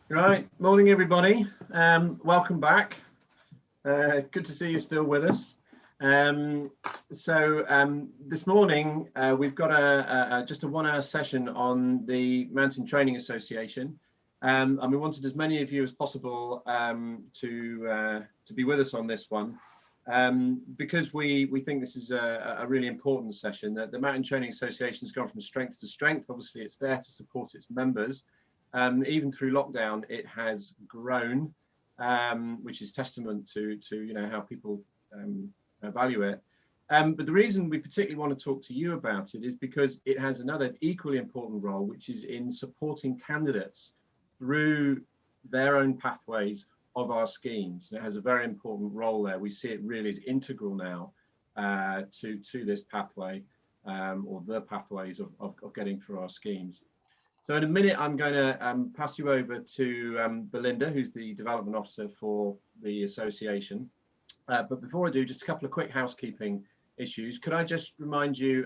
Right, morning everybody. Welcome back. Good to see you still with us. This morning we've got just a 1 hour session on the Mountain Training Association, and we wanted as many of you as possible to be with us on this one, because we think this is a really important session. That the Mountain Training Association has gone from strength to strength. Obviously, it's there to support its members. Even through lockdown, it has grown, which is testament to how people value it. But the reason we particularly want to talk to you about it is because it has another equally important role, which is in supporting candidates through their own pathways of our schemes. And it has a very important role there. We see it really as integral now to this pathway, or the pathways of getting through our schemes. So in a minute, I'm going to pass you over to Belinda, who's the Development Officer for the association. But before I do, just a couple of quick housekeeping issues. Could I just remind you,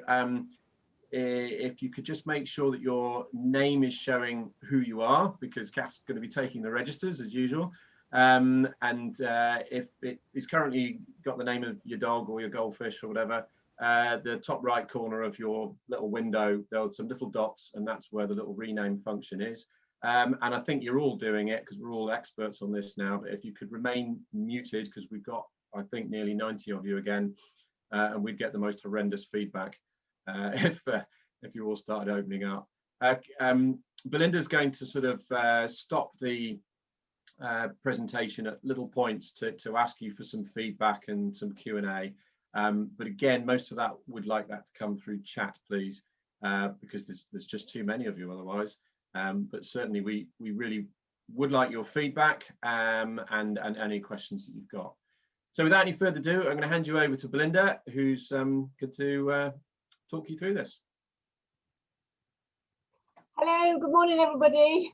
if you could just make sure that your name is showing who you are, because Kath's going to be taking the registers as usual. If it's currently got the name of your dog or your goldfish or whatever, the top right corner of your little window, there's some little dots, and that's where the little rename function is. And I think you're all doing it because we're all experts on this now. But if you could remain muted, because we've got, I think, nearly 90 of you again, and we'd get the most horrendous feedback if you all started opening up. Belinda's going to sort of stop the presentation at little points to ask you for some feedback and some Q&A. But again, most of that would like that to come through chat, please, because there's just too many of you otherwise. But certainly we really would like your feedback and any questions that you've got. So without any further ado, I'm going to hand you over to Belinda, who's going to talk you through this. Hello, good morning, everybody.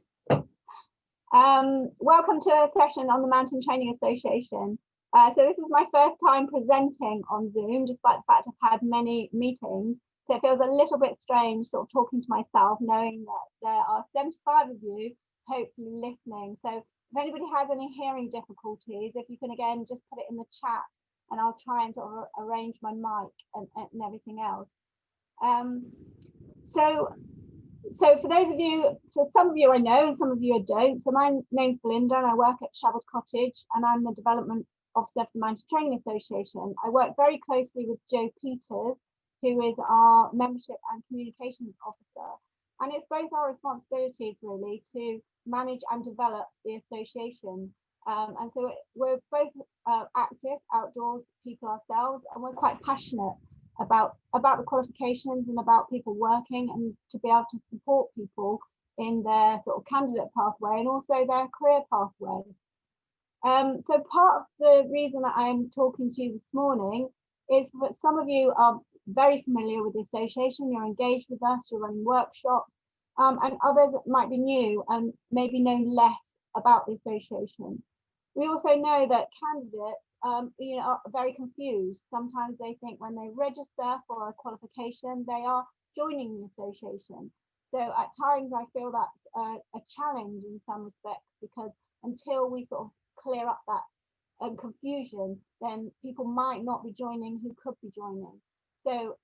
Welcome to a session on the Mountain Training Association. So this is my first time presenting on Zoom, despite the fact I've had many meetings. So it feels a little bit strange sort of talking to myself, knowing that there are 75 of you hopefully listening. So if anybody has any hearing difficulties, if you can again just put it in the chat, and I'll try and sort of arrange my mic and everything else. So for those of you, for some of you I know, and some of you I don't. So my name's Belinda, and I work at Shabbat Cottage, and I'm the Development Officer for the Mountain Training Association. I work very closely with Joe Peters, who is our Membership and Communications Officer. And it's both our responsibilities really to manage and develop the association. And so we're both active outdoors people ourselves, and we're quite passionate about the qualifications and about people working, and to be able to support people in their sort of candidate pathway and also their career pathway. So part of the reason that I'm talking to you this morning is that some of you are very familiar with the association, you're engaged with us, you're running workshops, and others might be new and maybe know less about the association. We also know that candidates are very confused. Sometimes they think when they register for a qualification, they are joining the association. So at times I feel that's a challenge in some respects, because until we sort of clear up that confusion, then people might not be joining who could be joining. So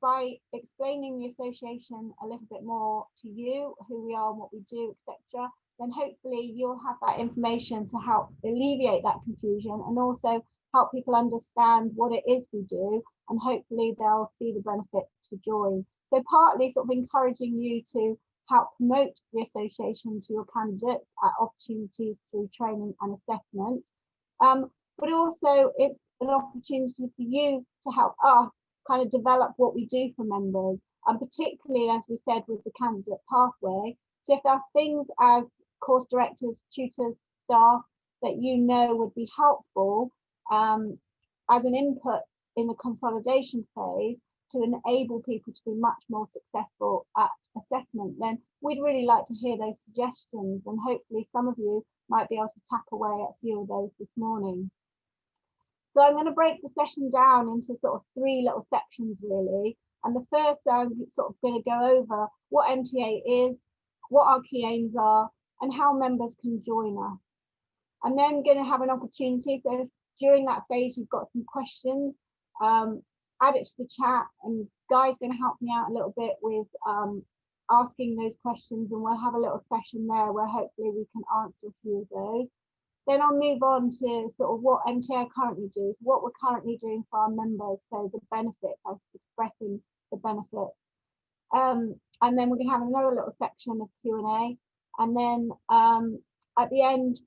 by explaining the association a little bit more to you, who we are and what we do, etc., then hopefully you'll have that information to help alleviate that confusion, and also help people understand what it is we do, and hopefully they'll see the benefits to join. So partly sort of encouraging you to help promote the association to your candidates at opportunities through training and assessment. But also it's an opportunity for you to help us kind of develop what we do for members, and particularly, as we said, with the candidate pathway. So if there are things as course directors, tutors, staff that you know would be helpful as an input in the consolidation phase to enable people to be much more successful at assessment, then we'd really like to hear those suggestions, and hopefully some of you might be able to tap away at a few of those this morning. So I'm going to break the session down into sort of 3 little sections really. And the first, I'm sort of going to go over what MTA is, what our key aims are, and how members can join us. I'm then going to have an opportunity, so if during that phase you've got some questions, add it to the chat, and Guy's going to help me out a little bit with asking those questions, and we'll have a little session there where hopefully we can answer a few of those. Then I'll move on to sort of what MTA currently do, what we're currently doing for our members, so the benefits, I'm expressing the benefits. And then we're going to have another little section of Q&A. And then at the end,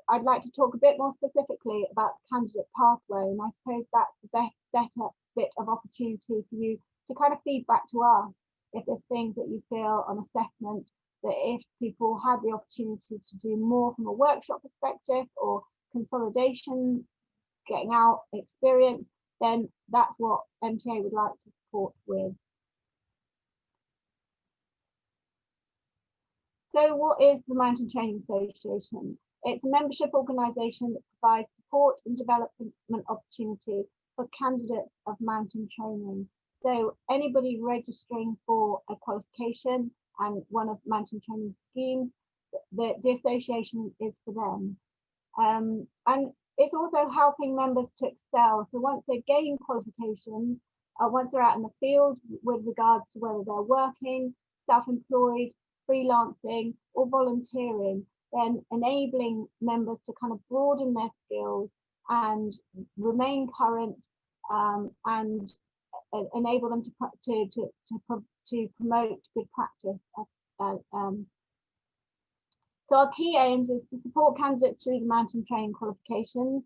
I'd like to talk a bit more specifically about the candidate pathway. And I suppose that's the better bit of opportunity for you to kind of feedback to us if there's things that you feel on assessment that if people had the opportunity to do more from a workshop perspective or consolidation, getting out experience, then that's what MTA would like to support with. So what is the Mountain Training Association? It's a membership organisation that provides support and development opportunities for candidates of mountain training. So anybody registering for a qualification and one of mountain training schemes, the association is for them. And it's also helping members to excel. So once they gain qualifications, once they're out in the field with regards to whether they're working, self-employed, freelancing or volunteering, then enabling members to kind of broaden their skills and remain current, and enable them to promote good practice. So our key aims is to support candidates through the mountain training qualifications,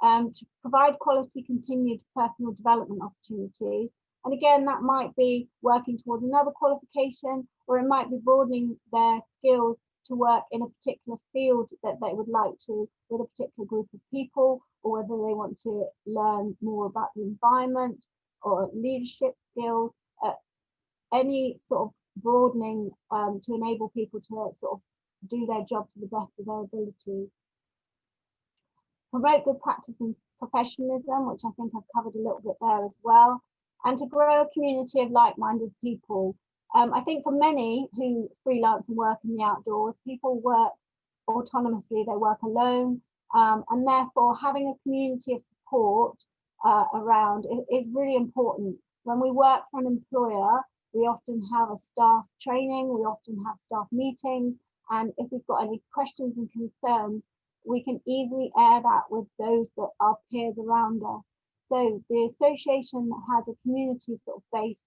to provide quality continued personal development opportunities. And again, that might be working towards another qualification, or it might be broadening their skills to work in a particular field that they would like to with a particular group of people, or whether they want to learn more about the environment or leadership skills, any sort of broadening to enable people to sort of do their job to the best of their abilities. Promote good practice and professionalism, which I think I've covered a little bit there as well, and to grow a community of like-minded people. I think for many who freelance and work in the outdoors, people work autonomously, they work alone, and therefore having a community of support around is really important. When we work for an employer, we often have a staff training, we often have staff meetings, and if we've got any questions and concerns, we can easily air that with those that are peers around us. So the association has a community sort of base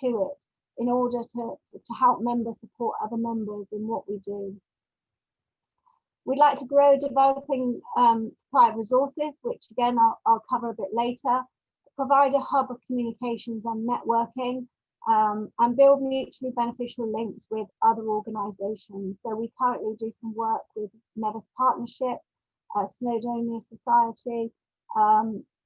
to it in order to help members support other members in what we do. We'd like to grow developing supply of resources, which again, I'll cover a bit later, provide a hub of communications and networking, and build mutually beneficial links with other organisations. So we currently do some work with Nevis Partnership, Snowdonia Society,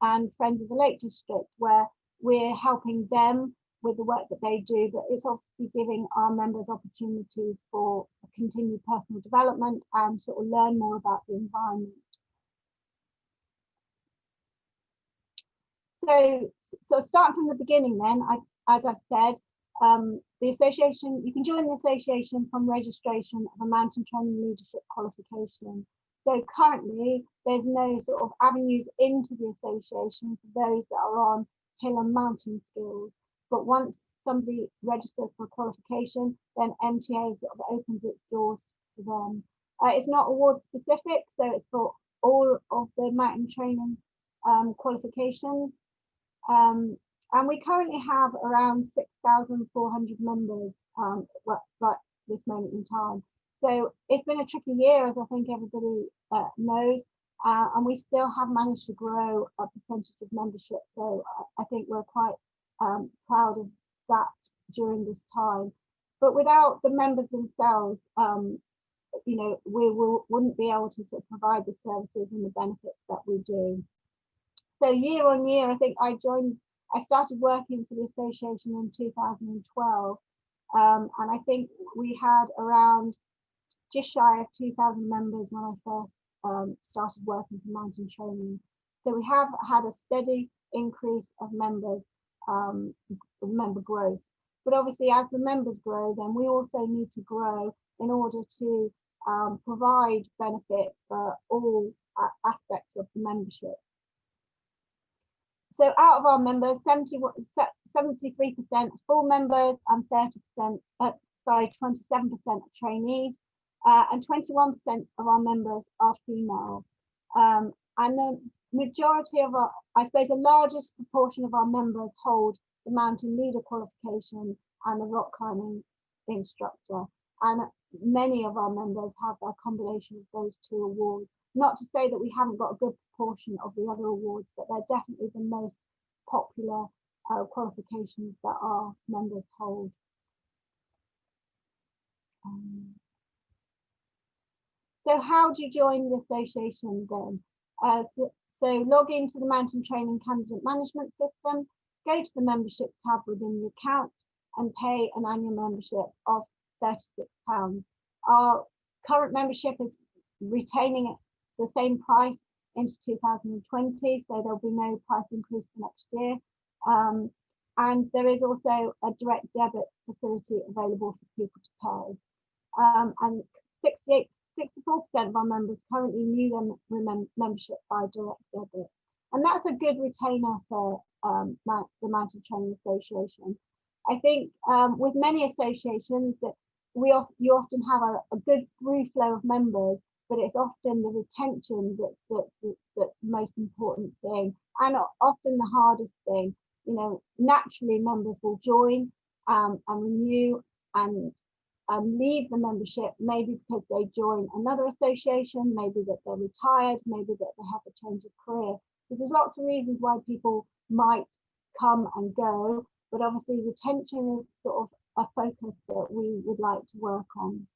and Friends of the Lake District, where we're helping them with the work that they do, but it's obviously giving our members opportunities for continued personal development and sort of learn more about the environment. So start from the beginning then, as I've said, the association, you can join the association from registration of a mountain training leadership qualification. So currently there's no sort of avenues into the association for those that are on hill and mountain skills. But once somebody registers for a qualification, then MTA sort of opens its doors to them. It's not award specific, so it's for all of the mountain training qualifications. And we currently have around 6,400 members right this moment in time. So it's been a tricky year, as I think everybody knows, and we still have managed to grow a percentage of membership. So I think we're quite proud of that during this time. But without the members themselves, you know, we wouldn't be able to sort of provide the services and the benefits that we do. So year on year, I think I started working for the association in 2012, and I think we had around just shy of 2,000 members when I first started working for mountain training. So we have had a steady increase of members, member growth. But obviously, as the members grow, then we also need to grow in order to provide benefits for all aspects of the membership. So out of our members, 73% full members and 27% are trainees, and 21% of our members are female. And the majority of our, I suppose the largest proportion of our members hold the mountain leader qualification and the rock climbing instructor. And many of our members have a combination of those two awards. Not to say that we haven't got a good proportion of the other awards, but they're definitely the most popular qualifications that our members hold. So how do you join the association then? So log into the Mountain Training Candidate Management System, go to the membership tab within the account and pay an annual membership of £36. Our current membership is retaining the same price into 2020, so there'll be no price increase for next year. And there is also a direct debit facility available for people to pay. And 64% of our members currently renew their membership by direct debit. And that's a good retainer for the Mountain Training Association. I think with many associations that you often have a good free flow of members, but it's often the retention that's the most important thing, and often the hardest thing. You know, naturally members will join and renew and leave the membership, maybe because they join another association, maybe that they're retired, maybe that they have a change of career. So there's lots of reasons why people might come and go, but obviously retention is sort of a focus that we would like to work on.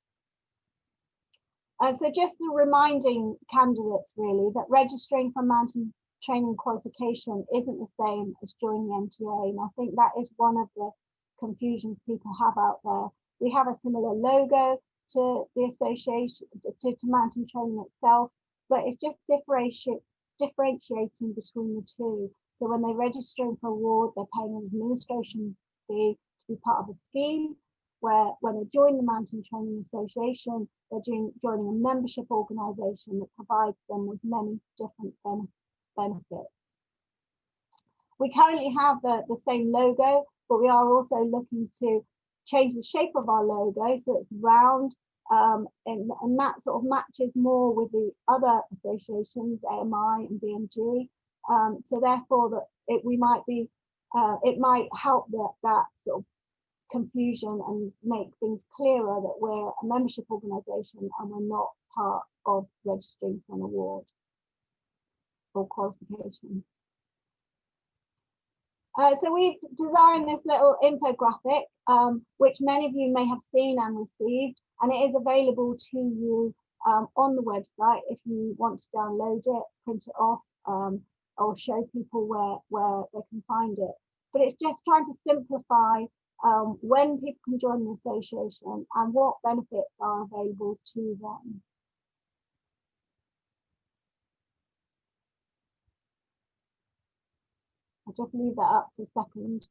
So just reminding candidates really that registering for mountain training qualification isn't the same as joining the MTA, and I think that is one of the confusions people have out there. We have a similar logo to the association, to mountain training itself, but it's just differentiating between the two. So when they're registering for award, they're paying an administration fee to be part of a scheme, where when they join the Mountain Training Association, they're joining a membership organisation that provides them with many different benefits. We currently have the same logo, but we are also looking to change the shape of our logo so it's round, and that sort of matches more with the other associations, AMI and BMG. So therefore, that it might help that sort of confusion and make things clearer that we're a membership organisation and we're not part of registering for an award or qualification. So we've designed this little infographic, which many of you may have seen and received, and it is available to you on the website if you want to download it, print it off, or show people where they can find it. But it's just trying to simplify when people can join the association and what benefits are available to them. I'll just leave that up for a second.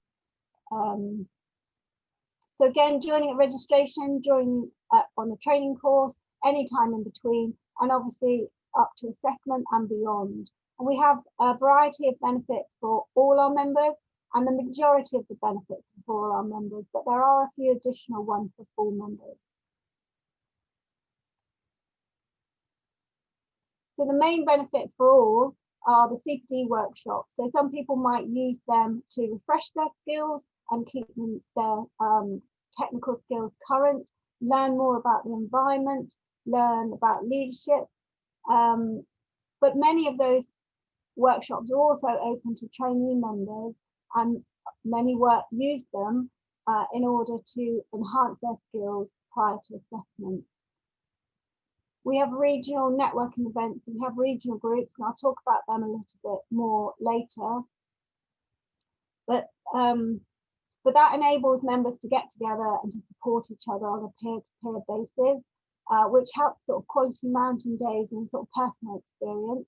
So again, joining at registration, joining on the training course, any time in between, and obviously up to assessment and beyond. And we have a variety of benefits for all our members, and the majority of the benefits for all our members, but there are a few additional ones for full members. So the main benefits for all are the CPD workshops. So some people might use them to refresh their skills and keep their technical skills current, learn more about the environment, learn about leadership. But many of those workshops are also open to trainee members, and many use them in order to enhance their skills prior to assessment. We have regional networking events, we have regional groups, and I'll talk about them a little bit more later. But that enables members to get together and to support each other on a peer-to-peer basis, which helps sort of quality mountain days and sort of personal experience.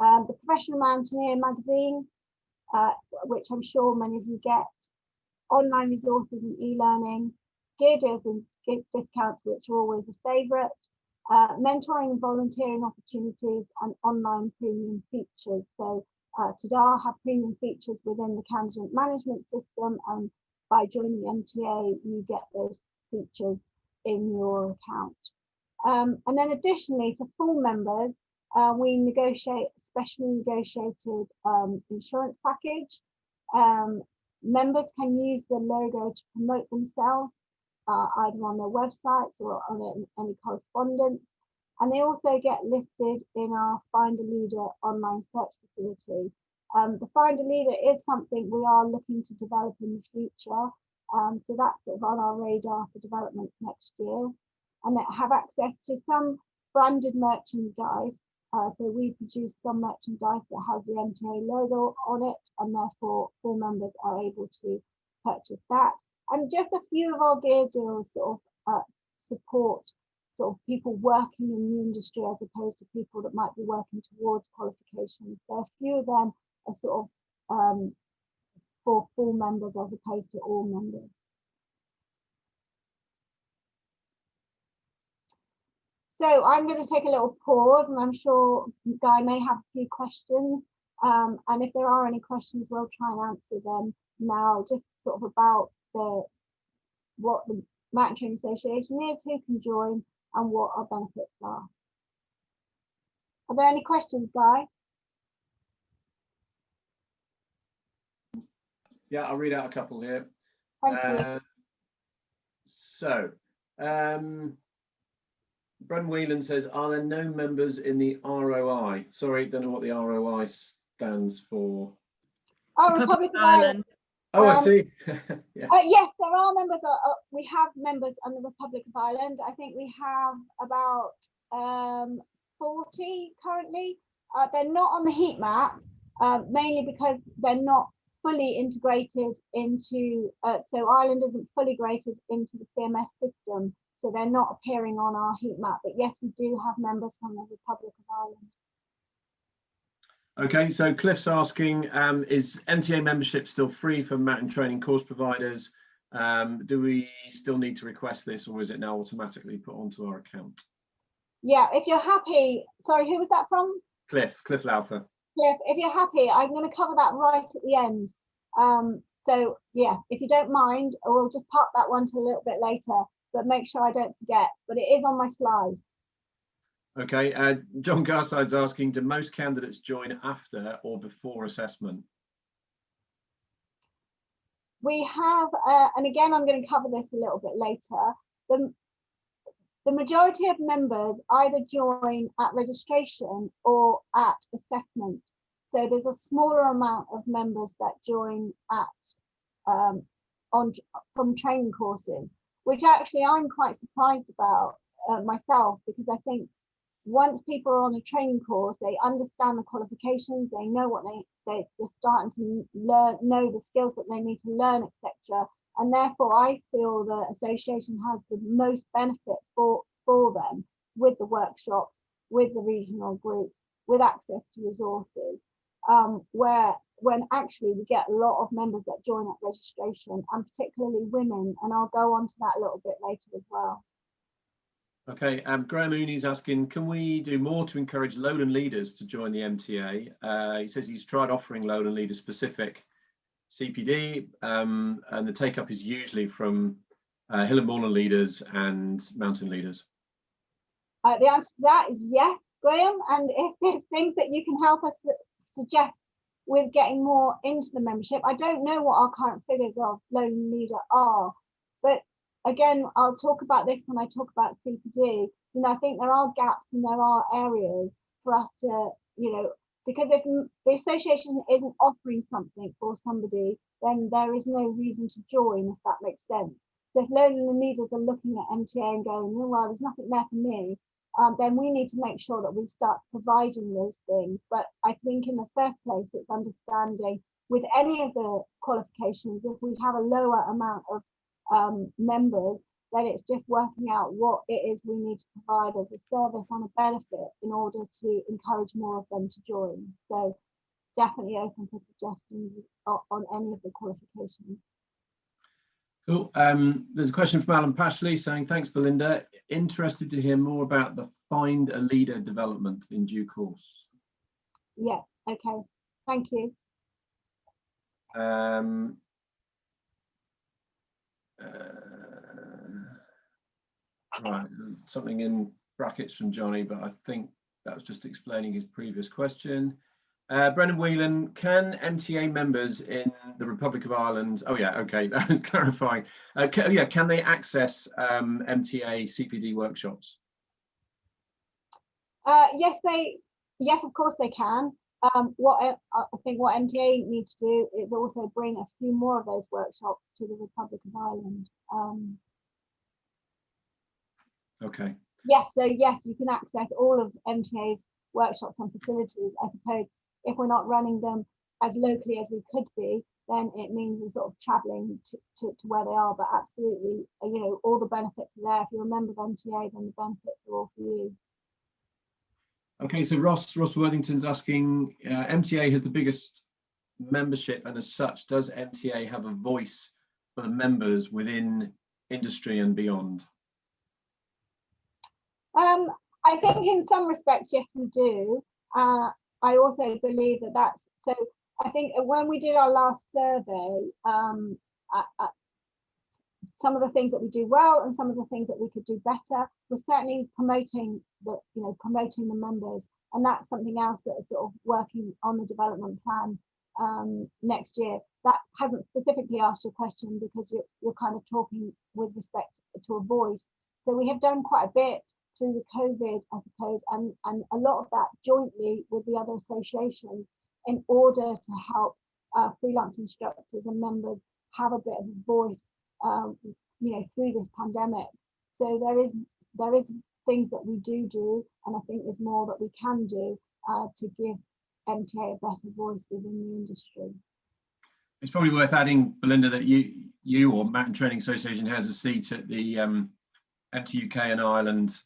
The Professional Mountaineer magazine, which I'm sure many of you get, online resources and e-learning, gear deals and discounts, which are always a favourite. mentoring and volunteering opportunities, and online premium features. So TDAR have premium features within the candidate management system, and by joining the MTA, you get those features in your account. And then additionally, to full members, we negotiate a specially negotiated insurance package. Members can use the logo to promote themselves, either on their websites or on any correspondence. And they also get listed in our Find a Leader online search facility. The Find a Leader is something we are looking to develop in the future. So that's sort of on our radar for developments next year. And they have access to some branded merchandise. So we produce some merchandise that has the MTA logo on it, and therefore full members are able to purchase that. And just a few of our gear deals sort of support sort of people working in the industry as opposed to people that might be working towards qualifications. So a few of them are sort of for full members as opposed to all members. So I'm going to take a little pause, and I'm sure Guy may have a few questions. And if there are any questions, we'll try and answer them now, just sort of about what the Mountain Training Association is, who can join, and what our benefits are. Are there any questions, Guy? Yeah, I'll read out a couple here. Thank you. So, Brun Whelan says, are there no members in the ROI? Sorry, don't know what the ROI stands for. Oh, Republic of Ireland. Oh, I see. Yeah. Yes, there are members. We have members on the Republic of Ireland. I think we have about 40 currently. They're not on the heat map, mainly because they're not fully integrated into, so Ireland isn't fully integrated into the CMS system, so they're not appearing on our heat map. But yes, we do have members from the Republic of Ireland. Okay, so Cliff's asking, is MTA membership still free for mountain training course providers? Do we still need to request this, or is it now automatically put onto our account? Yeah, if you're happy, sorry, who was that from? Cliff Lauther. Cliff, if you're happy, I'm going to cover that right at the end. So yeah, if you don't mind, we'll just park that one to a little bit later, but make sure I don't forget, but it is on my slide. Okay, John Garside's asking, do most candidates join after or before assessment? We have, and again, I'm going to cover this a little bit later. The majority of members either join at registration or at assessment. So there's a smaller amount of members that join at from training courses, which actually I'm quite surprised about myself, because I think once people are on a training course, they understand the qualifications, they know what they're starting to know the skills that they need to learn, etc. And therefore, I feel the association has the most benefit for them with the workshops, with the regional groups, with access to resources, where when actually we get a lot of members that join at registration, and particularly women, and I'll go on to that a little bit later as well. Okay, Graham Mooney's asking, can we do more to encourage lowland leaders to join the MTA? He says he's tried offering lowland leaders specific CPD, and the take-up is usually from hill and moorland leaders and mountain leaders. The answer to that is yes, Graham, and if there's things that you can help us suggest with getting more into the membership, I don't know what our current figures of lowland leader are, but again, I'll talk about this when I talk about CPD. You know, I think there are gaps and there are areas for us to, you know, because if the association isn't offering something for somebody, then there is no reason to join, if that makes sense. So if lowland leaders are looking at MTA and going, oh, well, there's nothing there for me, then we need to make sure that we start providing those things. But I think in the first place, it's understanding with any of the qualifications, if we have a lower amount of members, then it's just working out what it is we need to provide as a service and a benefit in order to encourage more of them to join. So definitely open for suggestions on any of the qualifications. Cool. There's a question from Alan Pashley saying, thanks, Belinda. Interested to hear more about the Find a Leader development in due course. Yeah, okay. Thank you. Right, something in brackets from Johnny, but I think that was just explaining his previous question. Brendan Whelan, can MTA members in the Republic of Ireland, oh yeah, okay, that was clarifying. Can they access MTA CPD workshops? Yes, of course they can. What I think what MTA need to do is also bring a few more of those workshops to the Republic of Ireland. Okay. Yes, so yes, you can access all of MTA's workshops and facilities. I suppose if we're not running them as locally as we could be, then it means we're sort of travelling to where they are. But absolutely, you know, all the benefits are there. If you're a member of MTA, then the benefits are all for you. Okay, so Ross Worthington's asking, MTA has the biggest membership, and as such, does MTA have a voice for the members within industry and beyond? I think in some respects, yes, we do. I also believe that that's so. I think when we did our last survey, some of the things that we do well and some of the things that we could do better, we're certainly promoting the members, and that's something else that is sort of working on the development plan next year. That hasn't specifically asked your question because you're kind of talking with respect to a voice. So we have done quite a bit through the COVID, I suppose, and a lot of that jointly with the other associations in order to help freelance instructors and members have a bit of a voice, you know, through this pandemic. So there is things that we do, and I think there's more that we can do to give MTA a better voice within the industry. It's probably worth adding, Belinda, that you or Mountain Training Association has a seat at the MT UK and Ireland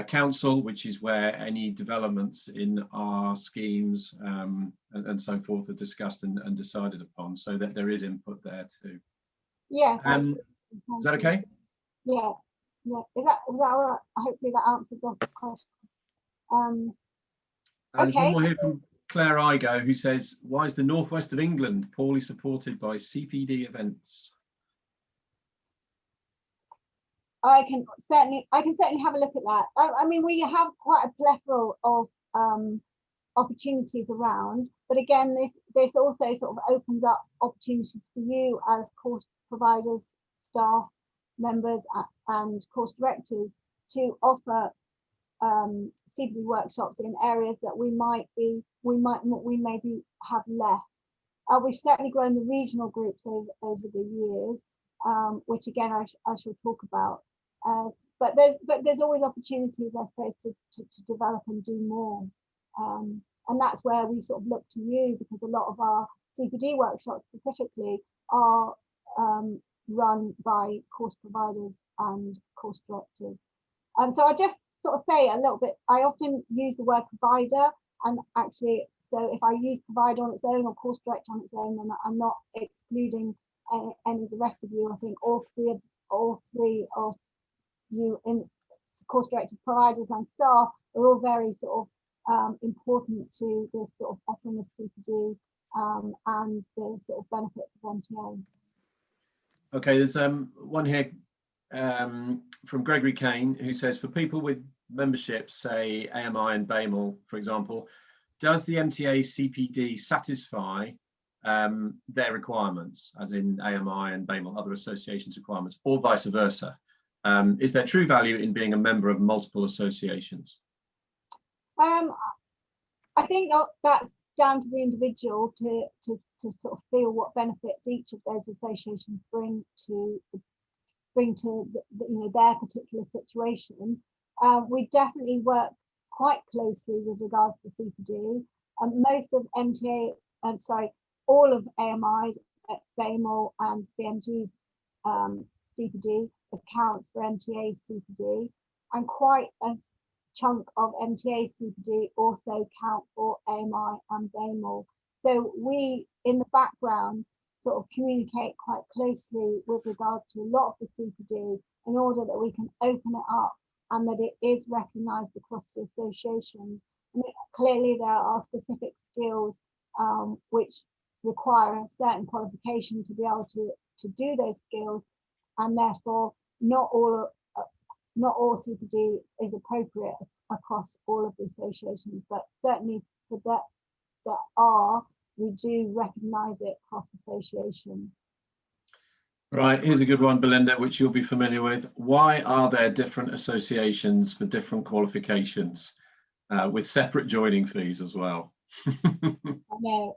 Council, which is where any developments in our schemes and so forth are discussed and decided upon, so that there is input there too. Yeah. Is that okay? Yeah. Is that all right? Hopefully that answers the question. There's one Okay. more here from Claire Igo, who says, why is the northwest of England poorly supported by CPD events? I can certainly have a look at that. I mean, we have quite a plethora of opportunities around, but again, this also sort of opens up opportunities for you as course providers, staff, members, and course directors to offer CPD workshops in areas that we maybe have left. We've certainly grown the regional groups over the years, which again I shall talk about. But there's always opportunities, I suppose, to develop and do more. And that's where we sort of look to you, because a lot of our CPD workshops specifically are run by course providers and course directors. So I just sort of say a little bit, I often use the word provider, and actually, so if I use provider on its own or course director on its own, then I'm not excluding any of the rest of you. I think all three of you in course directors, providers and staff are all very sort of important to this sort of offering of CPD and the sort of benefits of MTA. Okay, there's one here from Gregory Kane, who says, for people with memberships, say AMI and BAML, for example, does the MTA CPD satisfy their requirements, as in AMI and BAML, other associations' requirements, or vice versa? Is there true value in being a member of multiple associations? I think that's down to the individual to sort of feel what benefits each of those associations bring to their particular situation. We definitely work quite closely with regards to CPD. Most of MTA, all of AMI's, BAML and BMG's CPD accounts for MTA CPD, and quite a chunk of MTA CPD also count for AMI and BAML. So we, in the background, sort of communicate quite closely with regards to a lot of the CPD in order that we can open it up and that it is recognised across the association. I mean, clearly there are specific skills which require a certain qualification to be able to do those skills, and therefore not all CPD is appropriate across all of the associations, but certainly for that we do recognise it across associations. Right, here's a good one, Belinda, which you'll be familiar with. Why are there different associations for different qualifications with separate joining fees as well? I know.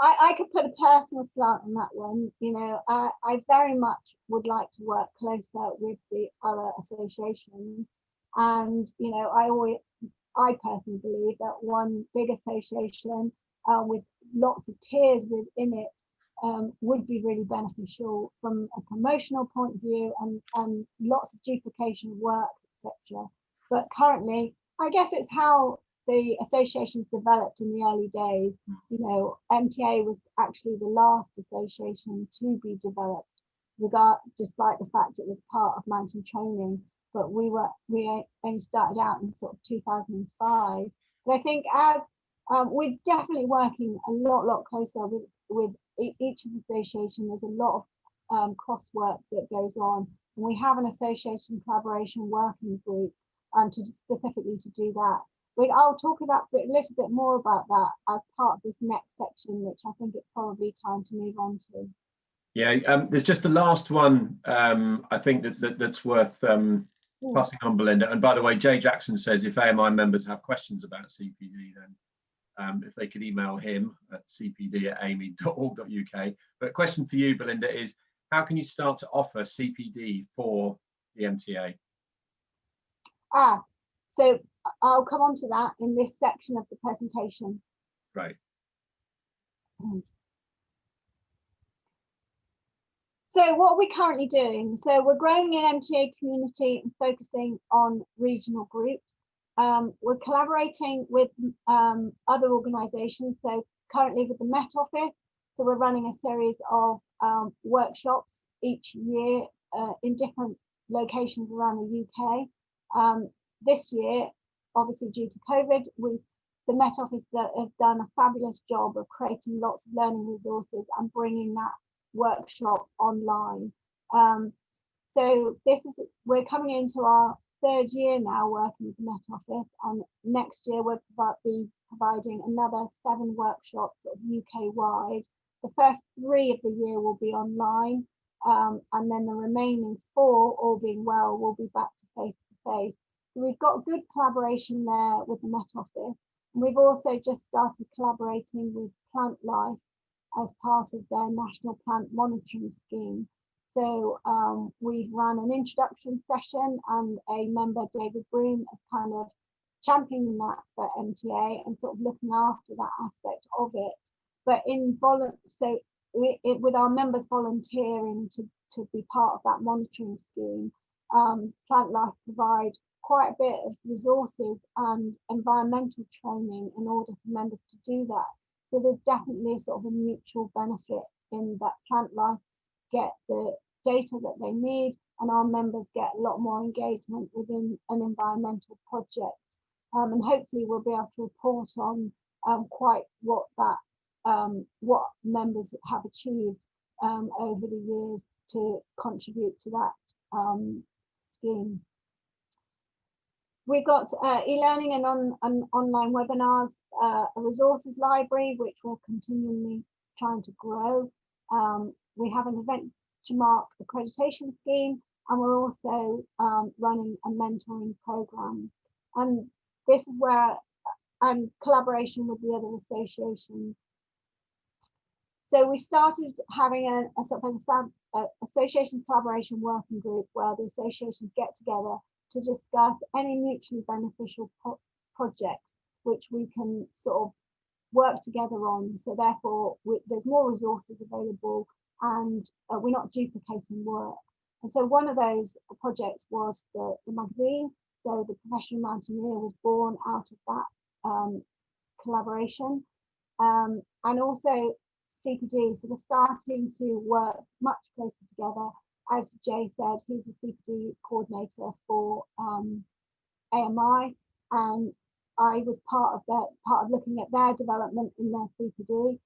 I could put a personal slant on that one. You know, I very much would like to work closer with the other associations, and you know, I personally believe that one big association with lots of tiers within it would be really beneficial from a promotional point of view, and lots of duplication of work, etc. But currently, I guess it's how the associations developed in the early days. You know, MTA was actually the last association to be developed, despite the fact it was part of mountain training. But we only started out in sort of 2005. But I think as we're definitely working a lot closer with each of the associations. There's a lot of cross work that goes on, and we have an association collaboration working group to specifically to do that. But I'll talk about a little bit more about that as part of this next section, which I think it's probably time to move on to. Yeah, there's just the last one I think that's worth passing on, Belinda. And by the way, Jay Jackson says if AMI members have questions about CPD, then if they could email him at cpd@amy.org.uk. But a question for you, Belinda, is how can you start to offer CPD for the MTA? So I'll come on to that in this section of the presentation. Right. So what are we currently doing? So we're growing in MTA community and focusing on regional groups. We're collaborating with other organisations. So currently with the Met Office, so we're running a series of workshops each year in different locations around the UK. This year, obviously due to COVID, the Met Office have done a fabulous job of creating lots of learning resources and bringing that workshop online. So we're coming into our third year now working with the Met Office, and next year we'll be providing another 7 workshops UK wide. The first 3 of the year will be online, and then the remaining 4, all being well, will be back to face-to-face. So we've got good collaboration there with the Met Office, and we've also just started collaborating with Plant Life as part of their National Plant Monitoring Scheme. So we've run an introduction session, and a member, David Broom, has kind of championing that for MTA and sort of looking after that aspect of it. But with our members volunteering to be part of that monitoring scheme, Plant Life provide quite a bit of resources and environmental training in order for members to do that. So there's definitely sort of a mutual benefit in that Plant Life get the data that they need, and our members get a lot more engagement within an environmental project. And hopefully we'll be able to report on quite what members have achieved over the years to contribute to that scheme. We've got e-learning and online webinars, a resources library, which we're continually trying to grow. We have an event to mark accreditation scheme, and we're also running a mentoring program. And this is where collaboration with the other associations. So we started having a sort of association collaboration working group where the associations get together to discuss any mutually beneficial projects which we can sort of work together on. So therefore, there's more resources available, and we're not duplicating work. And so one of those projects was the magazine. So the Professional Mountaineer was born out of that collaboration. And also CPD. So we're starting to work much closer together. As Jay said, he's the CPD coordinator for AMI, and I was part of looking at their development in their CPD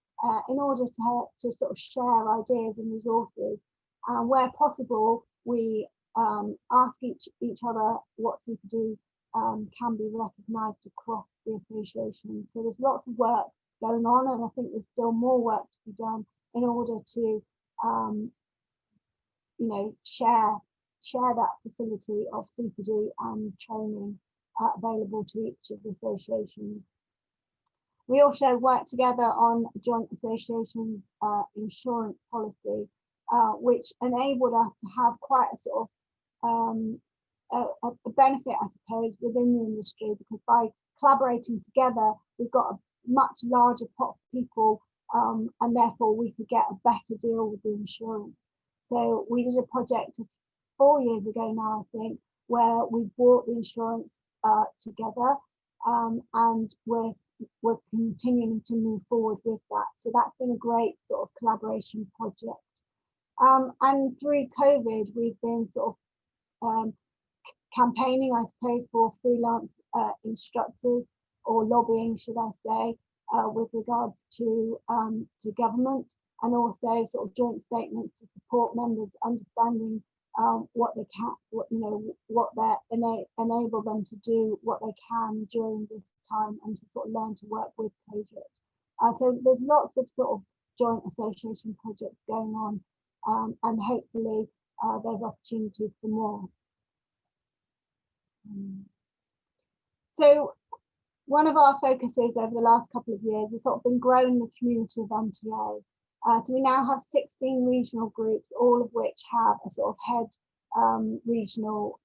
in order to sort of share ideas and resources. Where possible, we ask each other what CPD can be recognised across the association. So there's lots of work going on, and I think there's still more work to be done in order to share that facility of CPD and training available to each of the associations. We also work together on joint association insurance policy, which enabled us to have quite a sort of a benefit, I suppose, within the industry, because by collaborating together, we've got a much larger pot of people, and therefore we could get a better deal with the insurance. So we did a project 4 years ago now, I think, where we brought the insurance together, and we're continuing to move forward with that. So that's been a great sort of collaboration project. And through COVID, we've been sort of campaigning, I suppose, for freelance instructors, or lobbying, should I say, with regards to government, and also sort of joint statements to support members understanding what they can, what they enable them to do what they can during this time, and to sort of learn to work with COVID. So there's lots of sort of joint association projects going on, and hopefully there's opportunities for more. So one of our focuses over the last couple of years has sort of been growing the community of MTA. So we now have 16 regional groups, all of which have a sort of head regional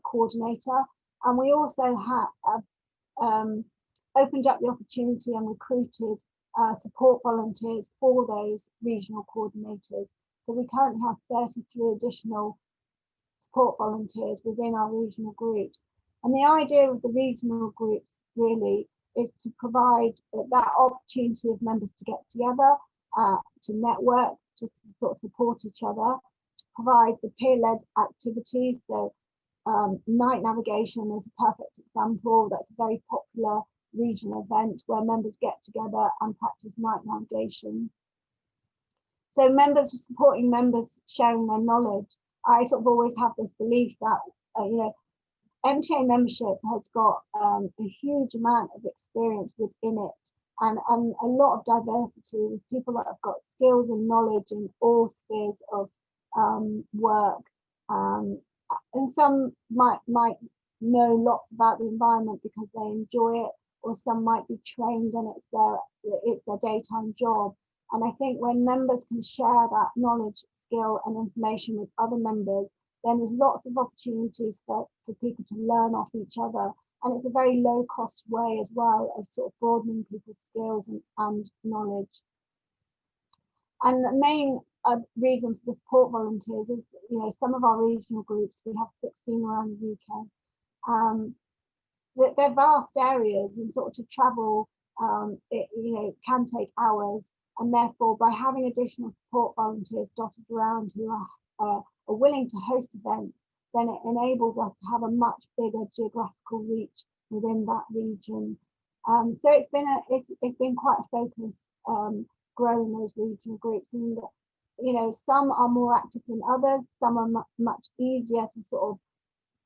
coordinator. And we also have opened up the opportunity and recruited support volunteers for those regional coordinators. So we currently have 33 additional support volunteers within our regional groups. And the idea of the regional groups really is to provide that opportunity of members to get together, to network, to sort of support each other, to provide the peer-led activities. So night navigation is a perfect example. That's a very popular regional event where members get together and practice night navigation. So members are supporting members, sharing their knowledge. I sort of always have this belief that MTA membership has got a huge amount of experience within it, and a lot of diversity with people that have got skills and knowledge in all spheres of work. And some might know lots about the environment because they enjoy it, or some might be trained and it's their daytime job. And I think when members can share that knowledge, skill and information with other members, then there's lots of opportunities for people to learn off each other. And it's a very low cost way as well of sort of broadening people's skills and knowledge. And the main reason for the support volunteers is, some of our regional groups, we have 16 around the UK. They're vast areas, and sort of to travel, it can take hours. And therefore, by having additional support volunteers dotted around who are willing to host events, then it enables us to have a much bigger geographical reach within that region. So it's been quite a focus growing those regional groups, and some are more active than others. Some are much easier to sort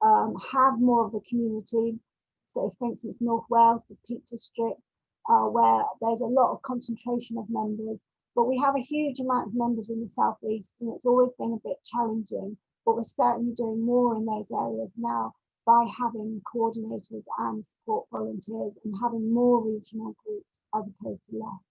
of have more of the community. So, for instance, North Wales, the Peak District, where there's a lot of concentration of members, but we have a huge amount of members in the Southeast, and it's always been a bit challenging, but we're certainly doing more in those areas now by having coordinators and support volunteers and having more regional groups as opposed to less.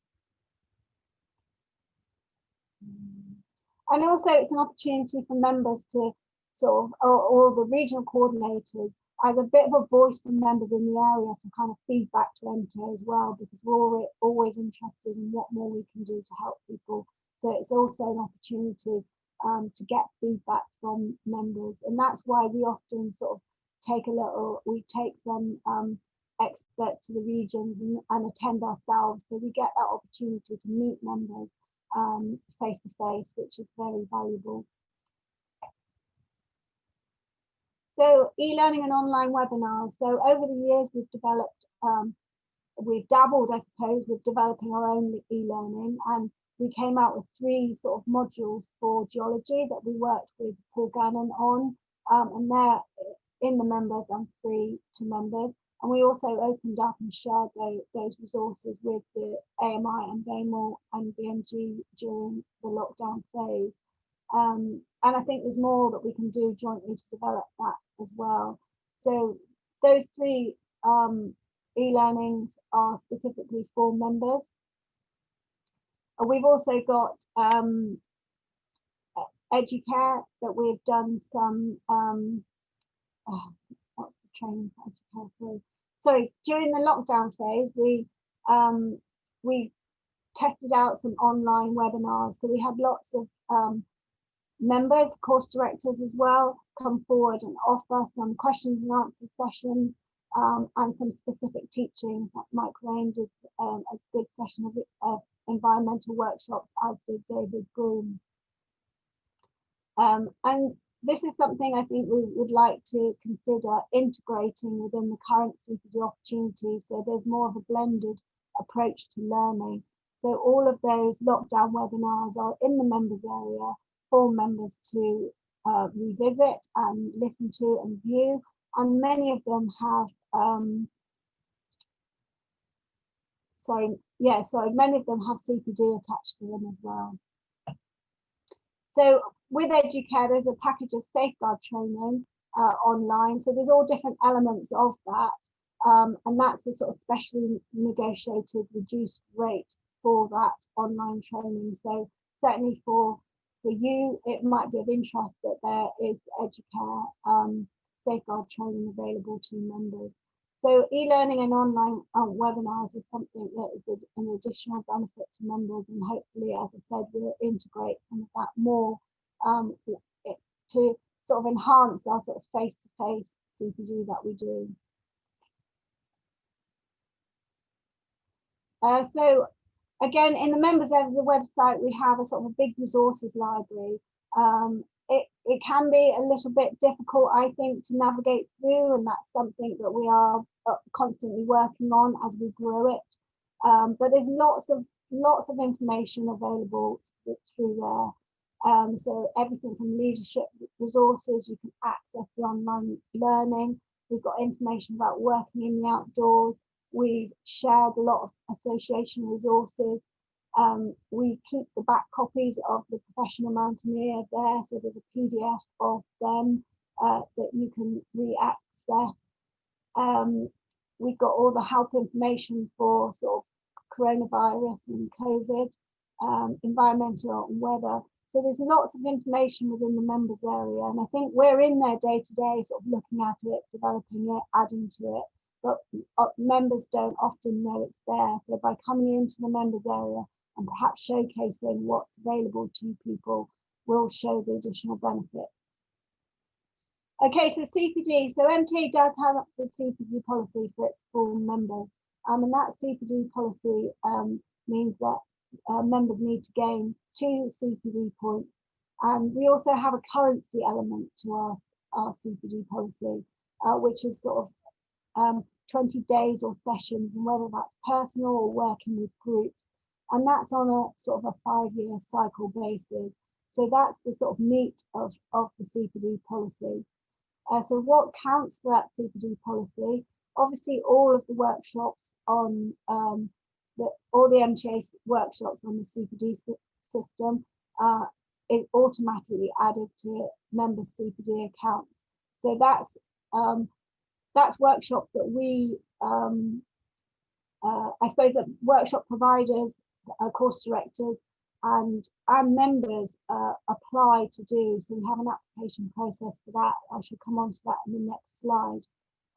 And also it's an opportunity for members to sort of, or the regional coordinators, as a bit of a voice for members in the area to kind of feed back to MTA as well, because we're always interested in what more we can do to help people. So it's also an opportunity to get feedback from members, and that's why we often sort of we take some experts to the regions and attend ourselves, so we get that opportunity to meet members face to face, which is very valuable. So e-learning and online webinars. So over the years, we've developed, we've dabbled, I suppose, with developing our own e-learning, and we came out with 3 sort of modules for geology that we worked with Paul Gannon on, and they're in the members and free to members. And we also opened up and shared those resources with the AMI and Bangor and BMG during the lockdown phase. And I think there's more that we can do jointly to develop that as well. So those 3 e-learnings are specifically for members. We've also got Educare that we've done some what's the training for Educare? Sorry, during the lockdown phase, we tested out some online webinars. So we had lots of members, course directors as well, come forward and offer some questions and answer sessions and some specific teachings. Like Mike Rain did a good session of environmental workshops, as did David Broom. And this is something I think we would like to consider integrating within the current CPD opportunity. So there's more of a blended approach to learning. So all of those lockdown webinars are in the members area for members to revisit and listen to and view. And many of them have, many of them have CPD attached to them as well. So with Educare, there's a package of safeguard training online. So there's all different elements of that. And that's a sort of specially negotiated reduced rate for that online training. So certainly for you, it might be of interest that there is Educare safeguard training available to members. So e-learning and online webinars is something that is an additional benefit to members, and hopefully, as I said, we'll integrate some of that more to sort of enhance our sort of face-to-face CPD that we do. So again, in the members of the website, we have a sort of a big resources library. It can be a little bit difficult, I think, to navigate through, and that's something that we are constantly working on as we grow it. But there's lots of information available through there. So everything from leadership resources, you can access the online learning. We've got information about working in the outdoors. We've shared a lot of association resources. We keep the back copies of the Professional Mountaineer there, so there's a PDF of them that you can re-access. We've got all the help information for sort of coronavirus and COVID, environmental and weather. So there's lots of information within the members area, and I think we're in there day to day, sort of looking at it, developing it, adding to it. But members don't often know it's there. So by coming into the members area and perhaps showcasing what's available to people will show the additional benefits. Okay, so CPD. So MTA does have the CPD policy for its full members. And that CPD policy means that members need to gain 2 CPD points. And we also have a currency element to our CPD policy, which is sort of 20 days or sessions, and whether that's personal or working with groups. And that's on a sort of a 5-year cycle basis. So that's the sort of meat of the CPD policy. So what counts for that CPD policy? Obviously, all of the workshops on all the MTA workshops on the CPD system is automatically added to members' CPD accounts. So that's workshops that we, I suppose that workshop providers, course directors, and our members apply to do. So we have an application process for that. I should come on to that in the next slide.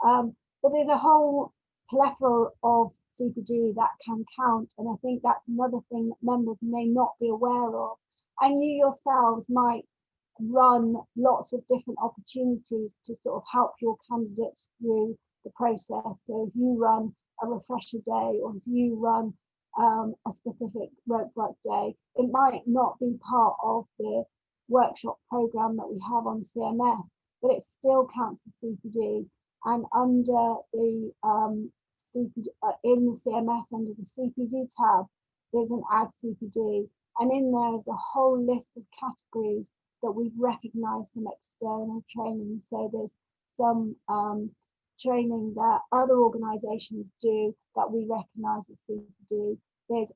But there's a whole plethora of CPD that can count, and I think that's another thing that members may not be aware of. And you yourselves might run lots of different opportunities to sort of help your candidates through the process. So if you run a refresher day, or if you run a specific ropework day. It might not be part of the workshop program that we have on CMS, but it still counts as CPD. And under the CPD, in the CMS, under the CPD tab, there's an add CPD, and in there is a whole list of categories that we've recognised from external training. So there's some training that other organisations do that we recognise as CPD. There's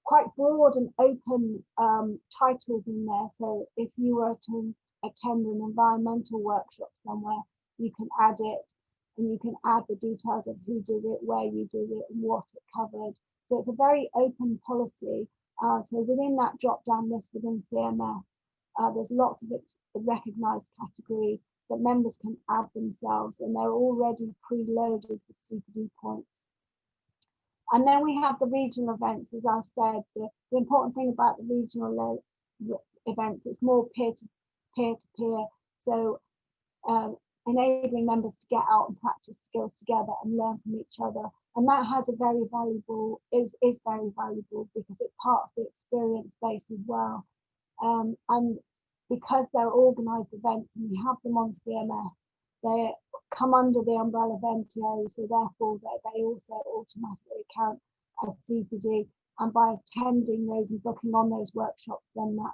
quite broad and open titles in there. So if you were to attend an environmental workshop somewhere, you can add it, and you can add the details of who did it, where you did it, and what it covered. So it's a very open policy. So within that drop-down list within CMS, there's lots of recognised categories that members can add themselves, and they're already preloaded with CPD points. And then we have the regional events. As I've said, the important thing about the regional events, it's more peer-to-peer. So enabling members to get out and practice skills together and learn from each other. And that has a very valuable, is very valuable, because it's part of the experience base as well. And because they're organised events and we have them on CMS, they come under the umbrella of MTA, so therefore they also automatically count as CPD. And by attending those and booking on those workshops, then that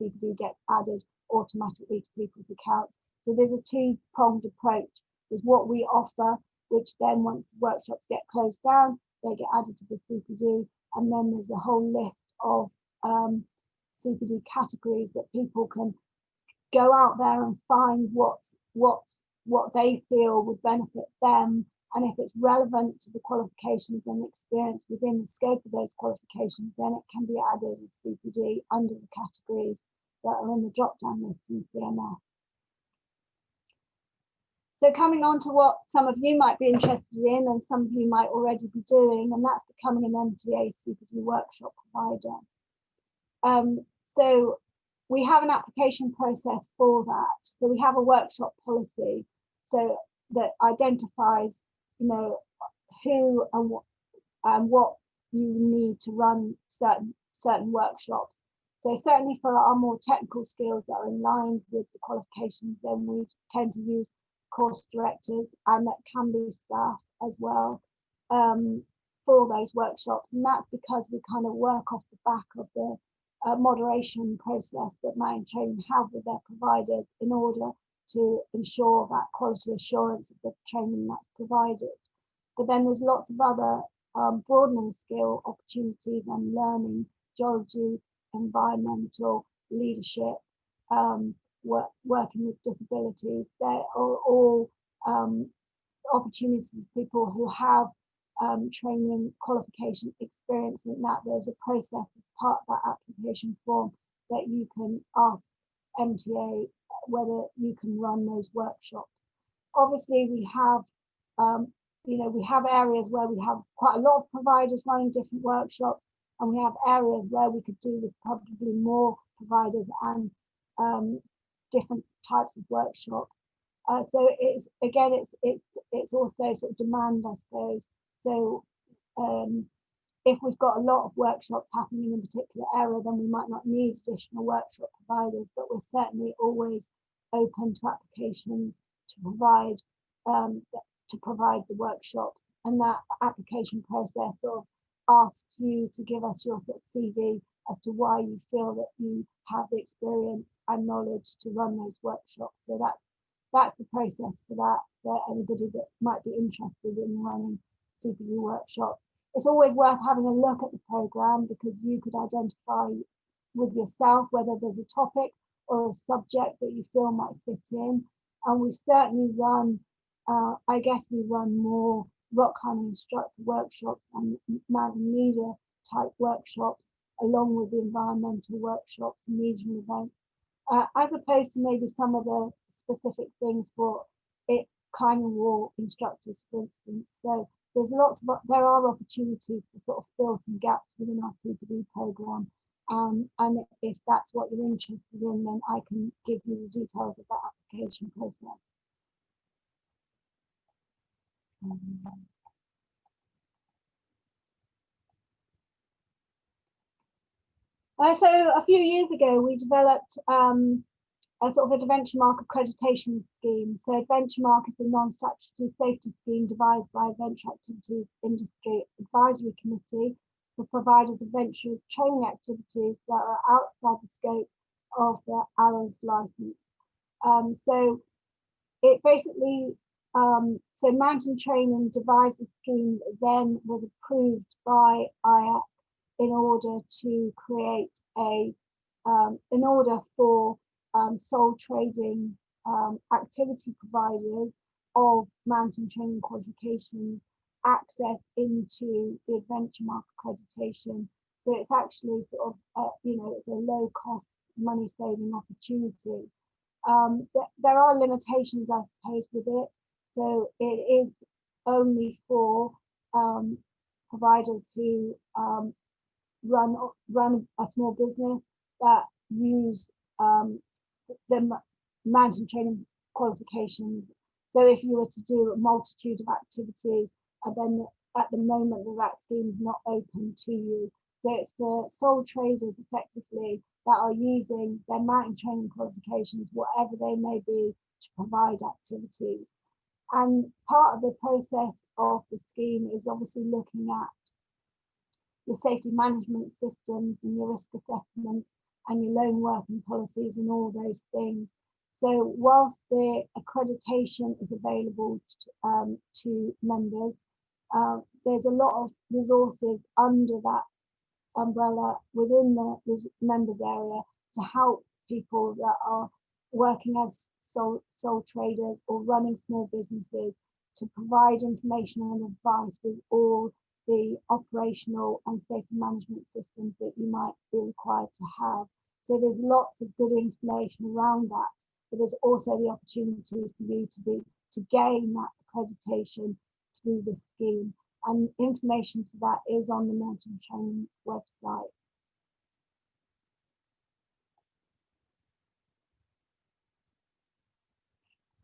CPD gets added automatically to people's accounts. So there's a two-pronged approach. There's what we offer, which then once workshops get closed down, they get added to the CPD. And then there's a whole list of CPD categories that people can go out there and find what they feel would benefit them. And if it's relevant to the qualifications and experience within the scope of those qualifications, then it can be added as CPD under the categories that are in the drop-down list in CMS. So coming on to what some of you might be interested in and some of you might already be doing, and that's becoming an MTA CPD workshop provider. So we have an application process for that. So we have a workshop policy so that identifies, you know, who and what you need to run certain workshops. So certainly for our more technical skills that are in line with the qualifications, then we tend to use course directors, and that can be staff as well for those workshops. And that's because we kind of work off the back of the moderation process that Mountain Training have with their providers in order to ensure that quality assurance of the training that's provided. But then there's lots of other broadening skill opportunities and learning, geology, environmental, leadership, working with disabilities. They're all opportunities for people who have training, qualification, experience, and that there's a process as part of that application form that you can ask MTA whether you can run those workshops. Obviously, we have we have areas where we have quite a lot of providers running different workshops, and we have areas where we could do with probably more providers and different types of workshops. So it's again, it's also sort of demand, I suppose. So if we've got a lot of workshops happening in a particular area, then we might not need additional workshop providers, but we're certainly always open to applications to provide the workshops. And that application process sort of asks you to give us your sort of CV as to why you feel that you have the experience and knowledge to run those workshops. So that's the process for that, for anybody that might be interested in running CPD workshops. It's always worth having a look at the programme, because you could identify with yourself whether there's a topic or a subject that you feel might fit in. And we certainly run, I guess we run more rock climbing instructor workshops and mountain leader type workshops, along with the environmental workshops and regional events, as opposed to maybe some of the specific things for climbing wall instructors, for instance. So there are opportunities to sort of fill some gaps within our CPD programme. And if that's what you're interested in, then I can give you the details of that application process. So a few years ago, we developed a sort of adventure mark accreditation scheme. So adventure mark is a non-statutory safety scheme devised by Venture Activities Industry Advisory Committee for providers of venture training activities that are outside the scope of the ARA's license. So it basically, so mountain training devised a scheme that then was approved by IAC in order to create in order for sole trading activity providers of mountain training qualifications access into the adventure mark accreditation. So it's actually sort of, it's a low cost money saving opportunity. There are limitations, I suppose, with it. So it is only for providers who run a small business that use the mountain training qualifications. So if you were to do a multitude of activities, and then at the moment that scheme is not open to you. So it's for sole traders effectively that are using their mountain training qualifications, whatever they may be, to provide activities. And part of the process of the scheme is obviously looking at your safety management systems and your risk assessments and your loan working policies and all those things. So whilst the accreditation is available to members, there's a lot of resources under that umbrella within the members area to help people that are working as sole traders or running small businesses, to provide information and advice with all the operational and safety management systems that you might be required to have. So there's lots of good information around that, but there's also the opportunity for you to gain that accreditation through the scheme. And information to that is on the mountain training website.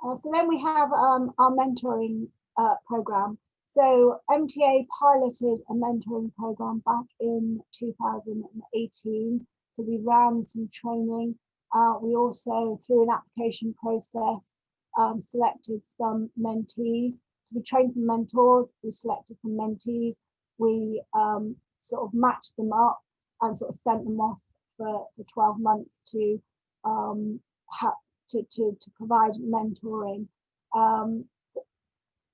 So then we have our mentoring program. So MTA piloted a mentoring program back in 2018. So we ran some training. We also, through an application process, selected some mentees. So we trained some mentors, we selected some mentees, we sort of matched them up and sort of sent them off for 12 months to provide mentoring.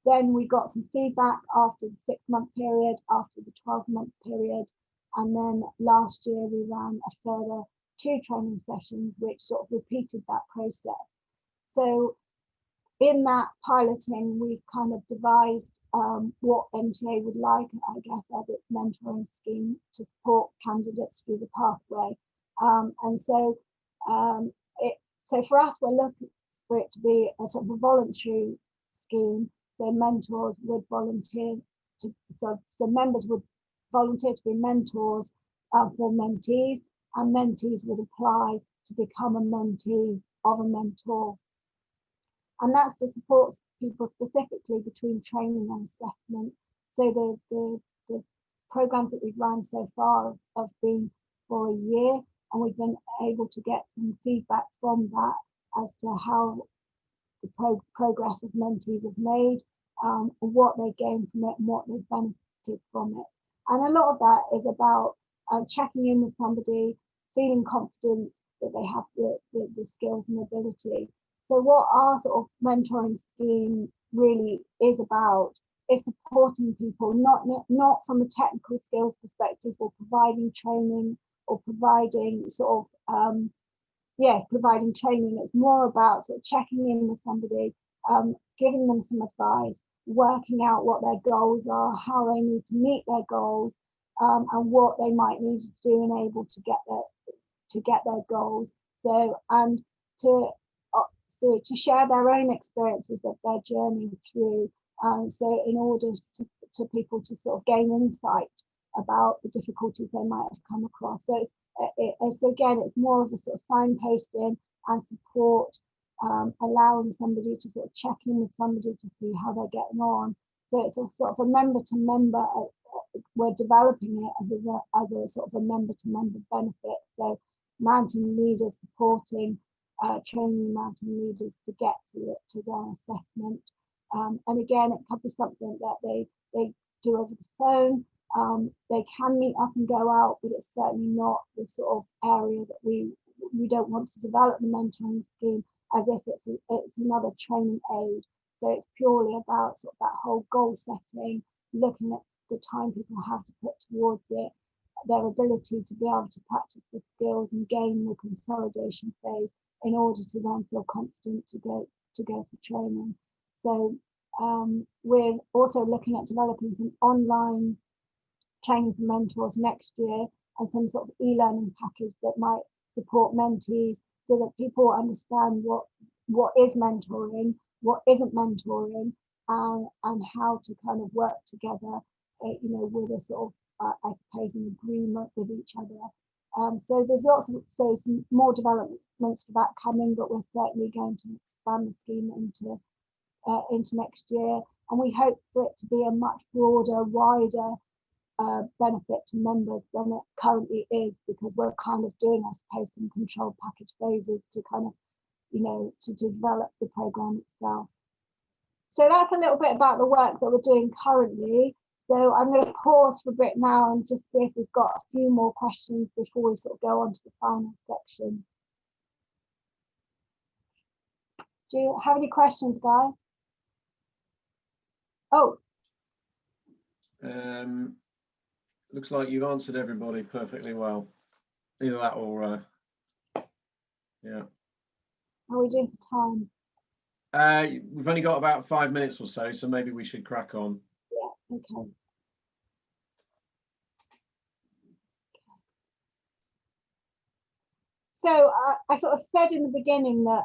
Then we got some feedback after the 6-month period, after the 12-month period, and then last year we ran a further 2 training sessions which sort of repeated that process. So in that piloting, we've kind of devised what MTA would like, I guess, as its mentoring scheme to support candidates through the pathway. So for us, we're looking for it to be a sort of a voluntary scheme. So mentors would volunteer so members would volunteer to be mentors for mentees, and mentees would apply to become a mentee of a mentor. And that's to support people specifically between training and assessment. So the programs that we've run so far have been for a year, and we've been able to get some feedback from that as to how the progress of mentees have made, what they gained from it and what they've benefited from it. And a lot of that is about checking in with somebody, feeling confident that they have the skills and ability. So what our sort of mentoring scheme really is about is supporting people, not from a technical skills perspective or providing training or providing sort of providing training. It's more about sort of checking in with somebody, giving them some advice, working out what their goals are, how they need to meet their goals, and what they might need to do and able to get their goals. So and to share their own experiences of their journey through. So in order to people to sort of gain insight about the difficulties they might have come across. So it's more of a sort of signposting and support, allowing somebody to sort of check in with somebody to see how they're getting on. So it's a sort of a member to member we're developing it as a sort of a member-to-member benefit. So mountain leaders supporting training mountain leaders to get to their assessment. And again, it could be something that they do over the phone. They can meet up and go out, but it's certainly not the sort of area that we don't want to develop the mentoring scheme as if it's another training aid. So it's purely about sort of that whole goal setting, looking at the time people have to put towards it, their ability to be able to practice the skills and gain the consolidation phase in order to then feel confident to go for training. So we're also looking at developing some online training for mentors next year and some sort of e-learning package that might support mentees so that people understand what is mentoring, what isn't mentoring, and how to kind of work together, with a sort of, I suppose, an agreement with each other. So there's some more developments for that coming, but we're certainly going to expand the scheme into next year, and we hope for it to be a much broader, wider benefit to members than it currently is, because we're kind of doing, I suppose, some control package phases to kind of, to develop the program itself. So that's a little bit about the work that we're doing currently. So I'm going to pause for a bit now and just see if we've got a few more questions before we sort of go on to the final section. Do you have any questions, Guy? Oh. Looks like you've answered everybody perfectly well. Either that or, yeah. How are we doing for time? We've only got about 5 minutes or so, so maybe we should crack on. Yeah, okay. So I sort of said in the beginning that,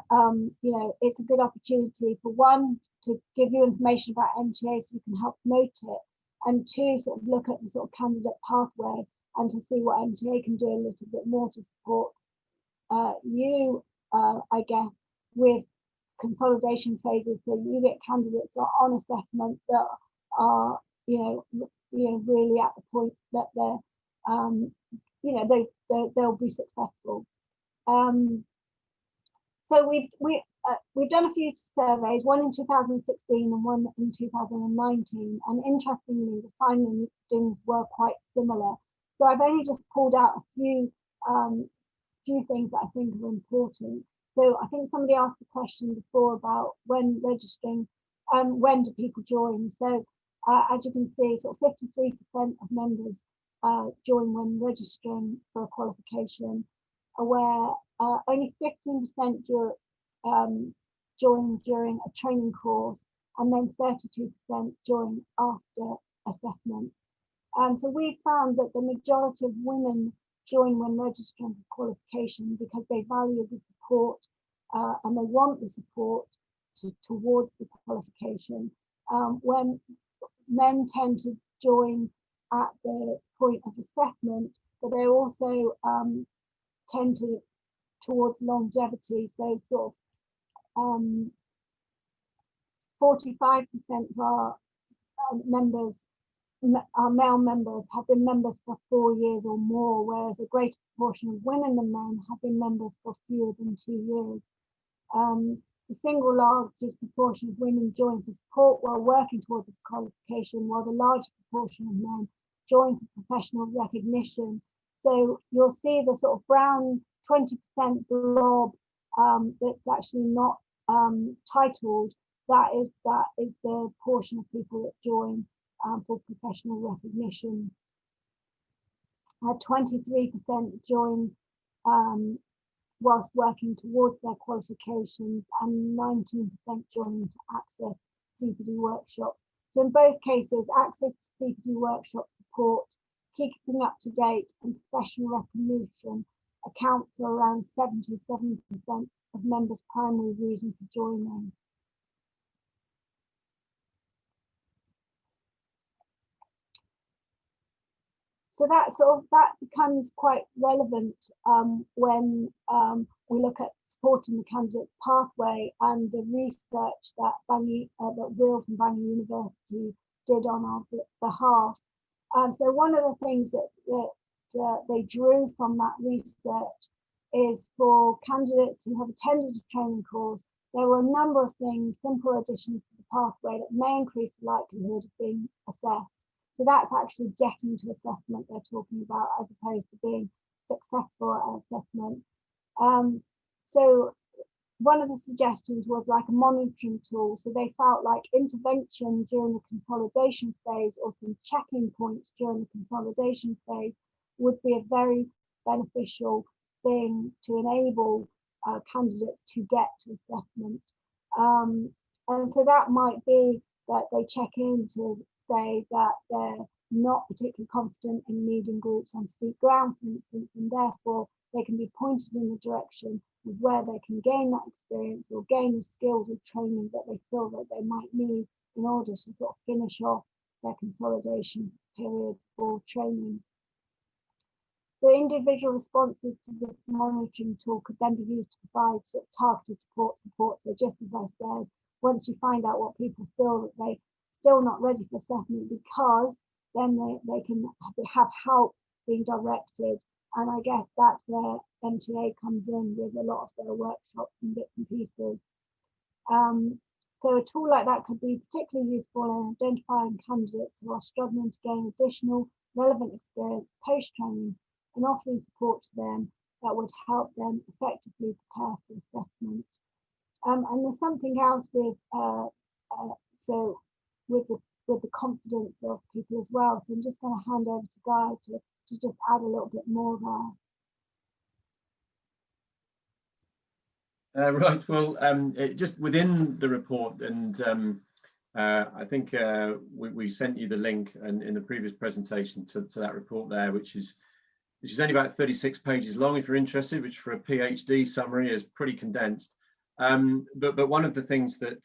it's a good opportunity for one, to give you information about MTA so you can help promote it, and two, sort of look at the sort of candidate pathway and to see what MTA can do a little bit more to support you, I guess, with consolidation phases, so you get candidates that are on assessment that are, really at the point that they'll be successful. So we've done a few surveys, one in 2016 and one in 2019, and interestingly, the findings were quite similar. So I've only just pulled out a few things that I think are important. So I think somebody asked the question before about when registering, when do people join? So as you can see, sort of 53% of members join when registering for a qualification, where only 15% join during a training course, and then 32% join after assessment. So we found that the majority of women join when registering for qualification because they value the support and they want the support towards the qualification. When men tend to join at the point of assessment, but they also tend towards longevity. So sort of 45% of our members, our male members, have been members for 4 years or more, whereas a greater proportion of women than men have been members for fewer than 2 years. The single largest proportion of women join for support while working towards a qualification, while the larger proportion of men join for professional recognition. So you'll see the sort of brown 20% blob that's actually not titled. That is the portion of people that join for professional recognition. 23% join whilst working towards their qualifications, and 19% joining to access CPD workshops. So in both cases, access to CPD workshop support, keeping up to date, and professional recognition account for around 77% of members' primary reason for joining. So that becomes quite relevant when we look at supporting the candidate's pathway, and the research that Will from Bangor University did on our behalf So one of the things that they drew from that research is for candidates who have attended a training course, there were a number of things, simple additions to the pathway that may increase the likelihood of being assessed. So that's actually getting to assessment they're talking about, as opposed to being successful at assessment. So one of the suggestions was like a monitoring tool. So they felt like intervention during the consolidation phase or some checking points during the consolidation phase would be a very beneficial thing to enable candidates to get to assessment. And so that might be that they check in to say that they're not particularly confident in leading groups on steep ground, for instance, and therefore they can be pointed in the direction of where they can gain that experience or gain the skills or training that they feel that they might need in order to sort of finish off their consolidation period for training. So individual responses to this monitoring tool could then be used to provide sort of targeted support. So just as I said, once you find out what people feel that they're still not ready for assessment, because then they can have help being directed. And I guess that's where MTA comes in with a lot of their workshops and bits and pieces. So a tool like that could be particularly useful in identifying candidates who are struggling to gain additional relevant experience post-training and offering support to them that would help them effectively prepare for assessment. And there's something else with so with the confidence of people as well. So I'm just going to hand over to Guy to just add a little bit more there. Right. Well, just within the report, and I think we sent you the link in the previous presentation to that report there, which is only about 36 pages long if you're interested, which for a PhD summary is pretty condensed. But one of the things that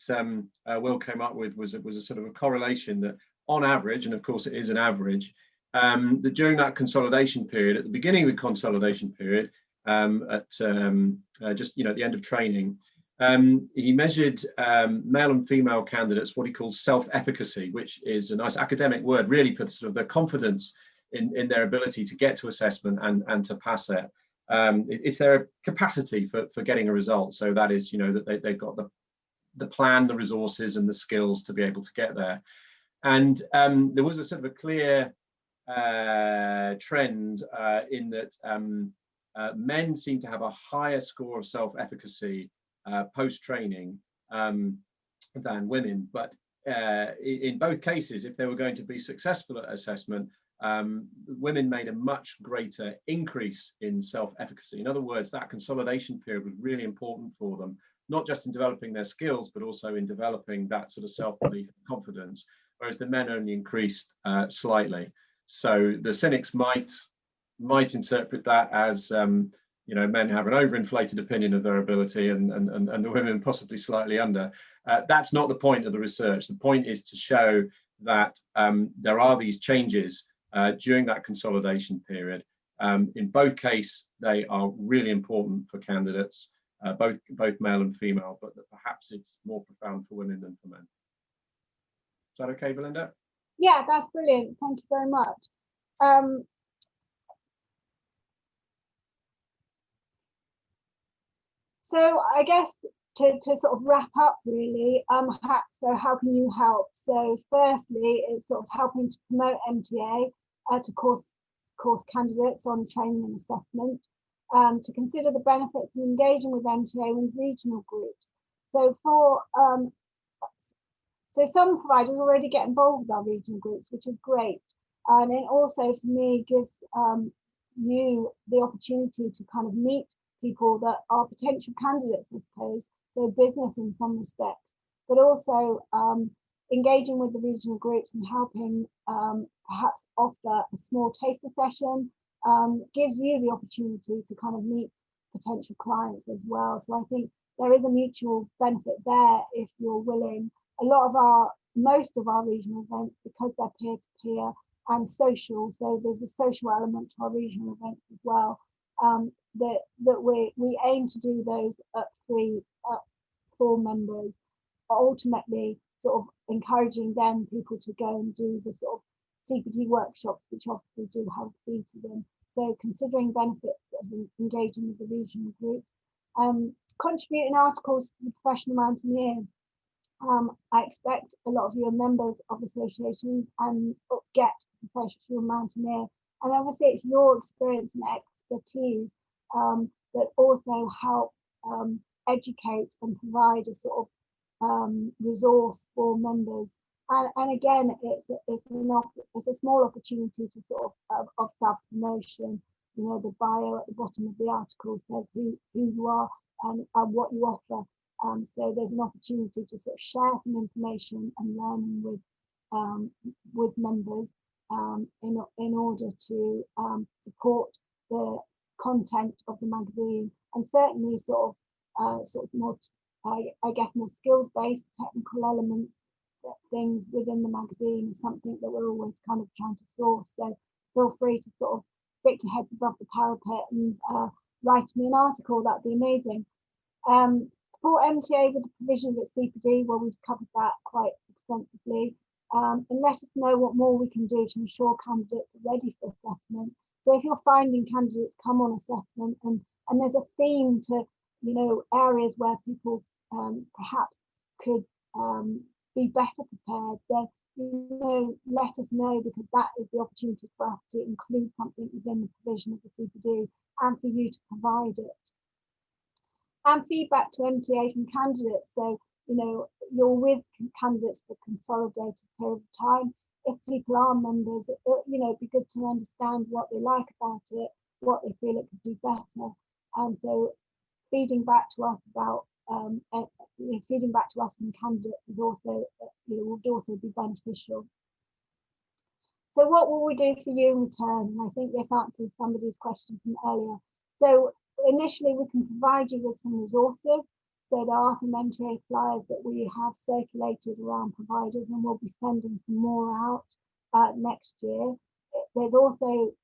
Will came up with was a sort of a correlation that on average, and of course it is an average, that during that consolidation period, at the beginning of the consolidation period, at just at the end of training, he measured male and female candidates what he calls self-efficacy, which is a nice academic word really for sort of their confidence in their ability to get to assessment and to pass it. It's their capacity for getting a result. So that is, that they've got the plan, the resources, and the skills to be able to get there. And there was a sort of a clear trend in that men seem to have a higher score of self-efficacy post-training than women. But in both cases, if they were going to be successful at assessment, women made a much greater increase in self-efficacy. In other words, that consolidation period was really important for them, not just in developing their skills, but also in developing that sort of self-belief and confidence, whereas the men only increased slightly. So the cynics might interpret that as men have an overinflated opinion of their ability and the women possibly slightly under. That's not the point of the research. The point is to show that there are these changes during that consolidation period. In both cases, they are really important for candidates, both male and female, but that perhaps it's more profound for women than for men. Is that okay, Belinda? Yeah, that's brilliant. Thank you very much. So I guess to sort of wrap up really, so how can you help? So firstly, it's sort of helping to promote MTA to course candidates on training and assessment, to consider the benefits of engaging with MTA with regional groups. So so some providers already get involved with our regional groups, which is great. And it also, for me, gives you the opportunity to kind of meet people that are potential candidates, I suppose, so business in some respects, but also engaging with the regional groups and helping perhaps offer a small taster session gives you the opportunity to kind of meet potential clients as well. So I think there is a mutual benefit there if you're willing. Most of our regional events, because they're peer-to-peer and social, so there's a social element to our regional events as well, that we aim to do those at for members, ultimately sort of encouraging people to go and do the sort of CPD workshops, which obviously do have a fee to them. So considering benefits of engaging with the regional group. Contributing articles to the Professional Mountaineer. I expect a lot of you are members of associations and get the Professional Mountaineer. And obviously it's your experience and expertise that also help educate and provide a sort of resource for members. And again, it's a small opportunity to sort of self-promotion. You know, the bio at the bottom of the article says who you are and what you offer. So there's an opportunity to sort of share some information and learning with members in order to support the content of the magazine, and certainly sort of more, I guess, more skills-based technical elements, things within the magazine is something that we're always kind of trying to source. So feel free to sort of stick your heads above the parapet and write me an article. That'd be amazing. Support MTA with the provision of its CPD. Well, we've covered that quite extensively. And let us know what more we can do to ensure candidates are ready for assessment. So if you're finding candidates come on assessment and there's a theme to, you know, areas where people perhaps could be better prepared, then, you know, let us know, because that is the opportunity for us to include something within the provision of the CPD and for you to provide it. And feedback to MTA from candidates. So, you know, you're with candidates for a consolidated period of time. If people are members, you know, it'd be good to understand what they like about it, what they feel it could do better. And so feeding back to us about feeding back to us from candidates is also, you know, would also be beneficial. So what will we do for you in return? And I think this answers somebody's question from earlier. So initially we can provide you with some resources. So there are some MTA flyers that we have circulated around providers, and we'll be sending some more out next year. There's also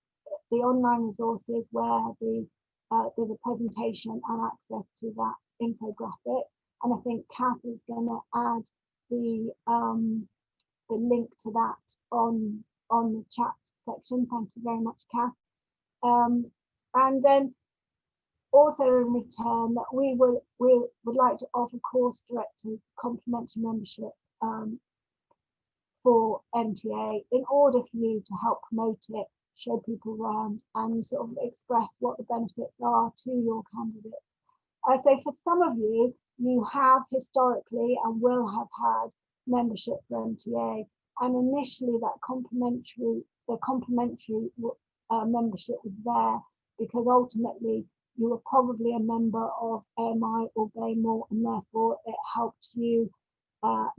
the online resources where there's a presentation and access to that infographic. And I think Kath is going to add the link to that on the chat section. Thank you very much, Kath. And then also in return, we would like to offer course directors complimentary membership for MTA in order for you to help promote it, show people around, and sort of express what the benefits are to your candidates. So for some of you, you have historically and will have had membership for MTA, and initially that complimentary membership was there because ultimately you were probably a member of AMI or Bangor, and therefore it helped you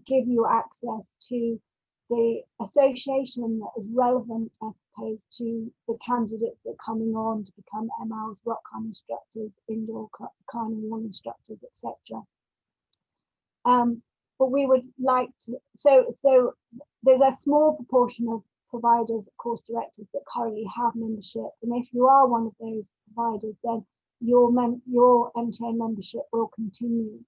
give you access to the association that is relevant as opposed to the candidates that are coming on to become MLs, rock climb instructors, indoor climbing wall instructors, etc. But we would like to, so there's a small proportion of providers, course directors, that currently have membership, and if you are one of those providers, then your MTA membership will continue.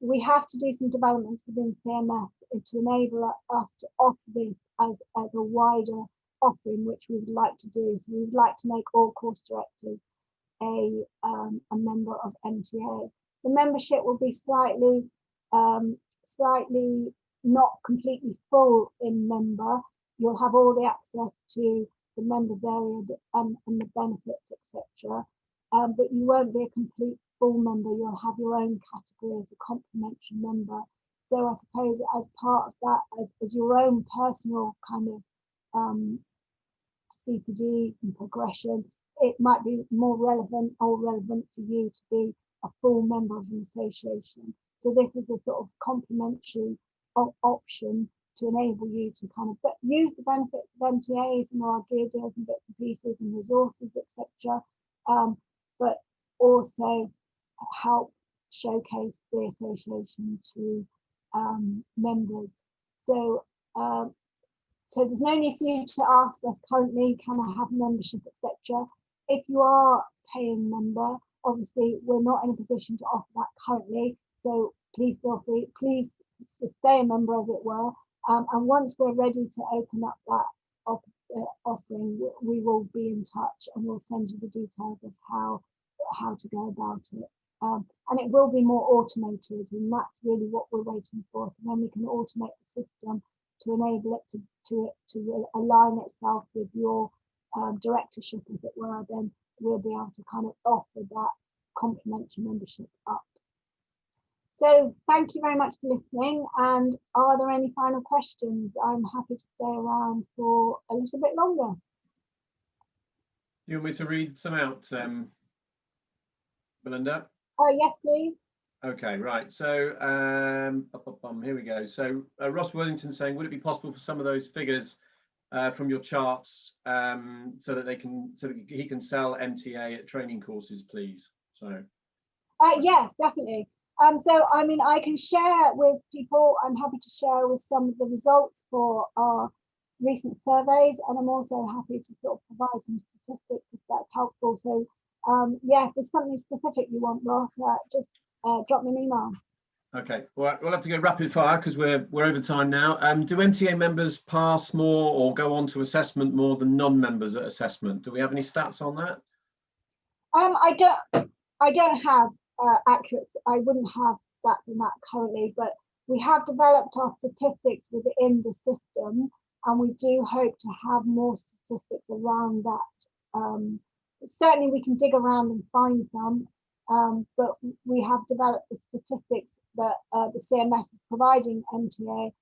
We have to do some developments within CMS to enable us to offer this as a wider offering, which we would like to do. So we would like to make all course directors a member of MTA. The membership will be slightly not completely full in member. You'll have all the access to the members area and the benefits, etc. But you won't be a complete full member. You'll have your own category as a complimentary member. So I suppose as part of that, as your own personal kind of CPD and progression, it might be more relevant for you to be a full member of an association. So this is a sort of complementary option to enable you to kind of use the benefits of MTAs and our gear deals and bits and pieces and resources, etc. But also help showcase the association to members. So there's no need for you to ask us currently, can I have membership, etc. If you are a paying member, obviously we're not in a position to offer that currently. So please feel free, please stay a member, as it were. And once we're ready to open up anything, we will be in touch and we'll send you the details of how to go about it. And it will be more automated, and that's really what we're waiting for. So then we can automate the system to enable it to align itself with your directorship, as it were. Then we'll be able to kind of offer that complimentary membership up. So thank you very much for listening. And are there any final questions? I'm happy to stay around for a little bit longer. You want me to read some out, Belinda? Yes, please. Okay, right. So here we go. So Ross Worthington saying, would it be possible for some of those figures from your charts so that he can sell MTA at training courses, please? So yeah, definitely. So I mean, I can share with people. I'm happy to share with some of the results for our recent surveys, and I'm also happy to sort of provide some statistics if that's helpful. So yeah, if there's something specific you want, Ross, just drop me an email. Okay, well, we'll have to go rapid fire because we're over time now. Do MTA members pass more or go on to assessment more than non-members at assessment? Do we have any stats on that? I don't have accurate. I wouldn't have stats on that currently, but we have developed our statistics within the system, and we do hope to have more statistics around that. Certainly, we can dig around and find some, but we have developed the statistics that the CMS is providing MTA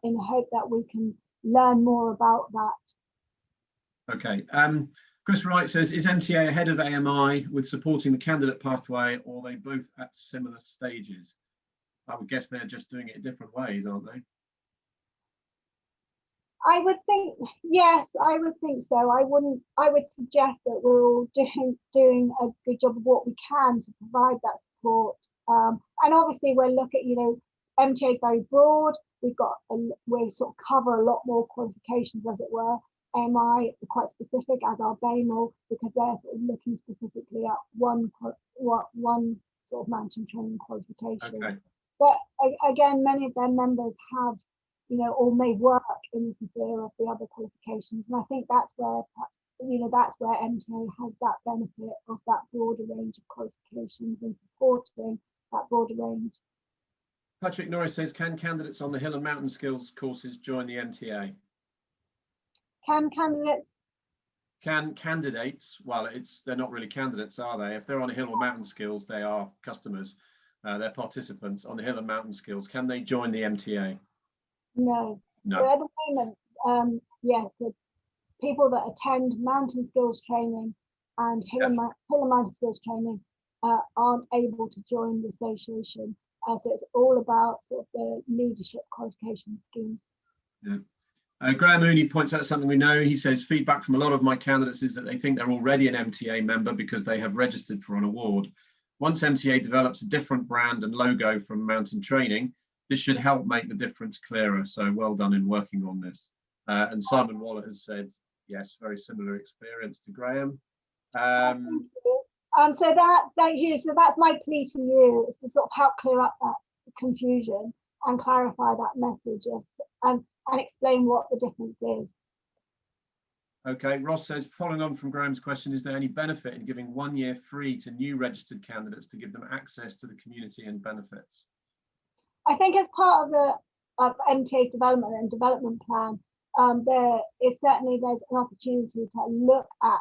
in the hope that we can learn more about that. Okay. Chris Wright says, is MTA ahead of AMI with supporting the candidate pathway, or are they both at similar stages? I would guess they're just doing it in different ways, aren't they? I would think, yes, I would think so. I would suggest that we're all doing a good job of what we can to provide that support. And obviously we're looking, MTA is very broad. We sort of cover a lot more qualifications, as it were. AMI are quite specific, as are BAML, because they're sort of looking specifically at one sort of mountain training qualification. Okay. But again, many of their members have, or may work in the sphere of the other qualifications, and I think that's where that's where MTA has that benefit of that broader range of qualifications and supporting that broader range. Patrick Norris says, can candidates on the hill and mountain skills courses join the MTA? Can candidates, well, they're not really candidates, are they? If they're on a hill or mountain skills, they are customers, they're participants on the hill and mountain skills. Can they join the MTA? No. So at the moment, so people that attend mountain skills training and hill and mountain skills training aren't able to join the association. So it's all about sort of the leadership qualification schemes. Yeah. Graham Mooney points out something we know. He says, feedback from a lot of my candidates is that they think they're already an MTA member because they have registered for an award. Once MTA develops a different brand and logo from mountain training, this should help make the difference clearer. So well done in working on this. And Simon Waller has said, yes, very similar experience to Graham. So that's my plea to you, is to sort of help clear up that confusion and clarify that message and explain what the difference is. Okay, Ross says, following on from Graham's question, is there any benefit in giving 1 year free to new registered candidates to give them access to the community and benefits? I think as part of MTA's development plan, there's an opportunity to look at,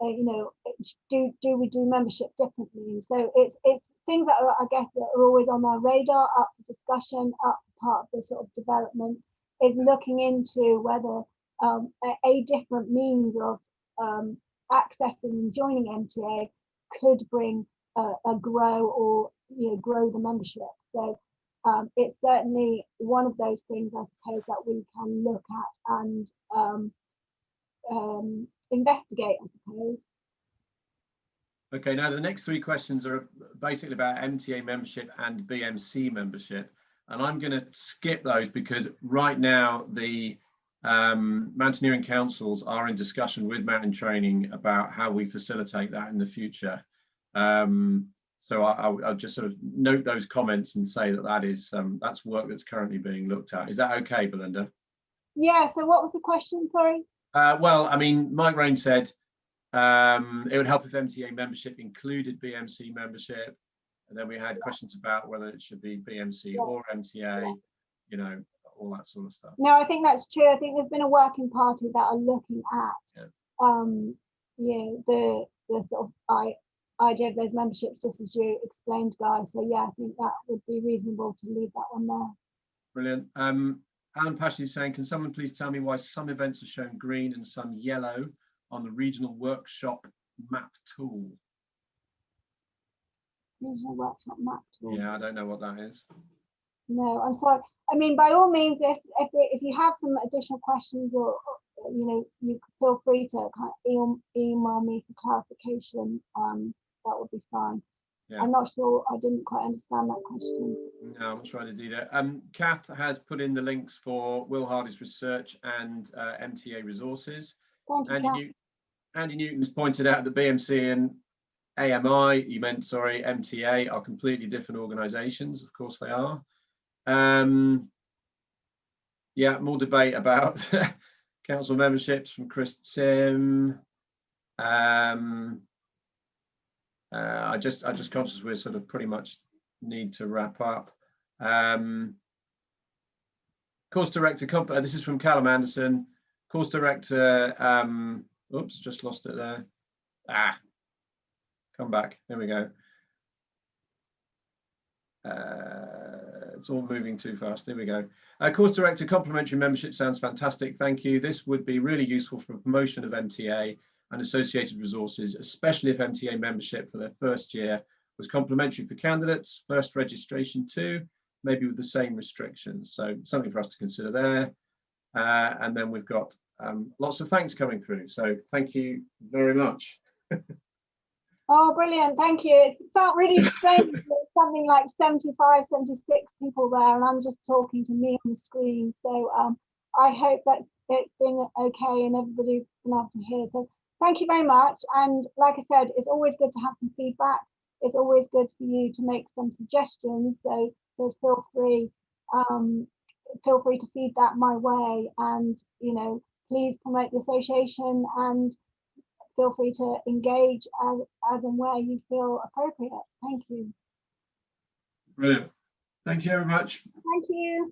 do we do membership differently? So it's things that are, I guess, that are always on our radar, up for discussion, up for part of the sort of development, is looking into whether a different means of accessing and joining MTA could bring a grow the membership. So it's certainly one of those things, I suppose, that we can look at and investigate, I suppose. Okay, now the next three questions are basically about MTA membership and BMC membership. And I'm going to skip those because right now the mountaineering councils are in discussion with mountain training about how we facilitate that in the future. So I'll just sort of note those comments and say that that's work that's currently being looked at. Is that okay, Belinda? Yeah, so what was the question, sorry? Well, I mean, Mike Rain said it would help if MTA membership included BMC membership. And then we had questions about whether it should be BMC or MTA, you know, all that sort of stuff. No, I think that's true. I think there's been a working party that are looking at, the sort of idea of those memberships, just as you explained, Guy. So yeah, I think that would be reasonable to leave that one there. Brilliant. Alan Pashley is saying, can someone please tell me why some events are shown green and some yellow on the regional workshop map tool? Regional workshop map tool. Yeah, I don't know what that is. No, I'm sorry. I mean, by all means, if you have some additional questions, or you know, you feel free to kind of email me for clarification. That would be fine. Yeah. I'm not sure. I didn't quite understand that question. No, I'm not sure I did either. Kath has put in the links for Will Hardy's research and MTA resources. Thank you, Andy Newton has pointed out that BMC and AMI, you meant, sorry, MTA, are completely different organisations. Of course they are. Yeah, more debate about council memberships from Chris Tim. I just conscious we're sort of pretty much need to wrap up. Course director, this is from Callum Anderson. Course director, oops, just lost it there. Come back, there we go. It's all moving too fast. There we go. Course director, complimentary membership sounds fantastic. Thank you. This would be really useful for promotion of MTA and associated resources, especially if MTA membership for their first year was complimentary for candidates, first registration too, maybe with the same restrictions. So something for us to consider there. And then we've got lots of thanks coming through. So thank you very much. Oh, brilliant. Thank you. It felt really strange. There's something like 75, 76 people there, and I'm just talking to me on the screen. So I hope that it's been okay and everybody's been able to hear. So thank you very much. And like I said, it's always good to have some feedback. It's always good for you to make some suggestions. So feel free to feed that my way. And, you know, please promote the association and feel free to engage as and where you feel appropriate. Thank you. Brilliant. Thank you very much. Thank you.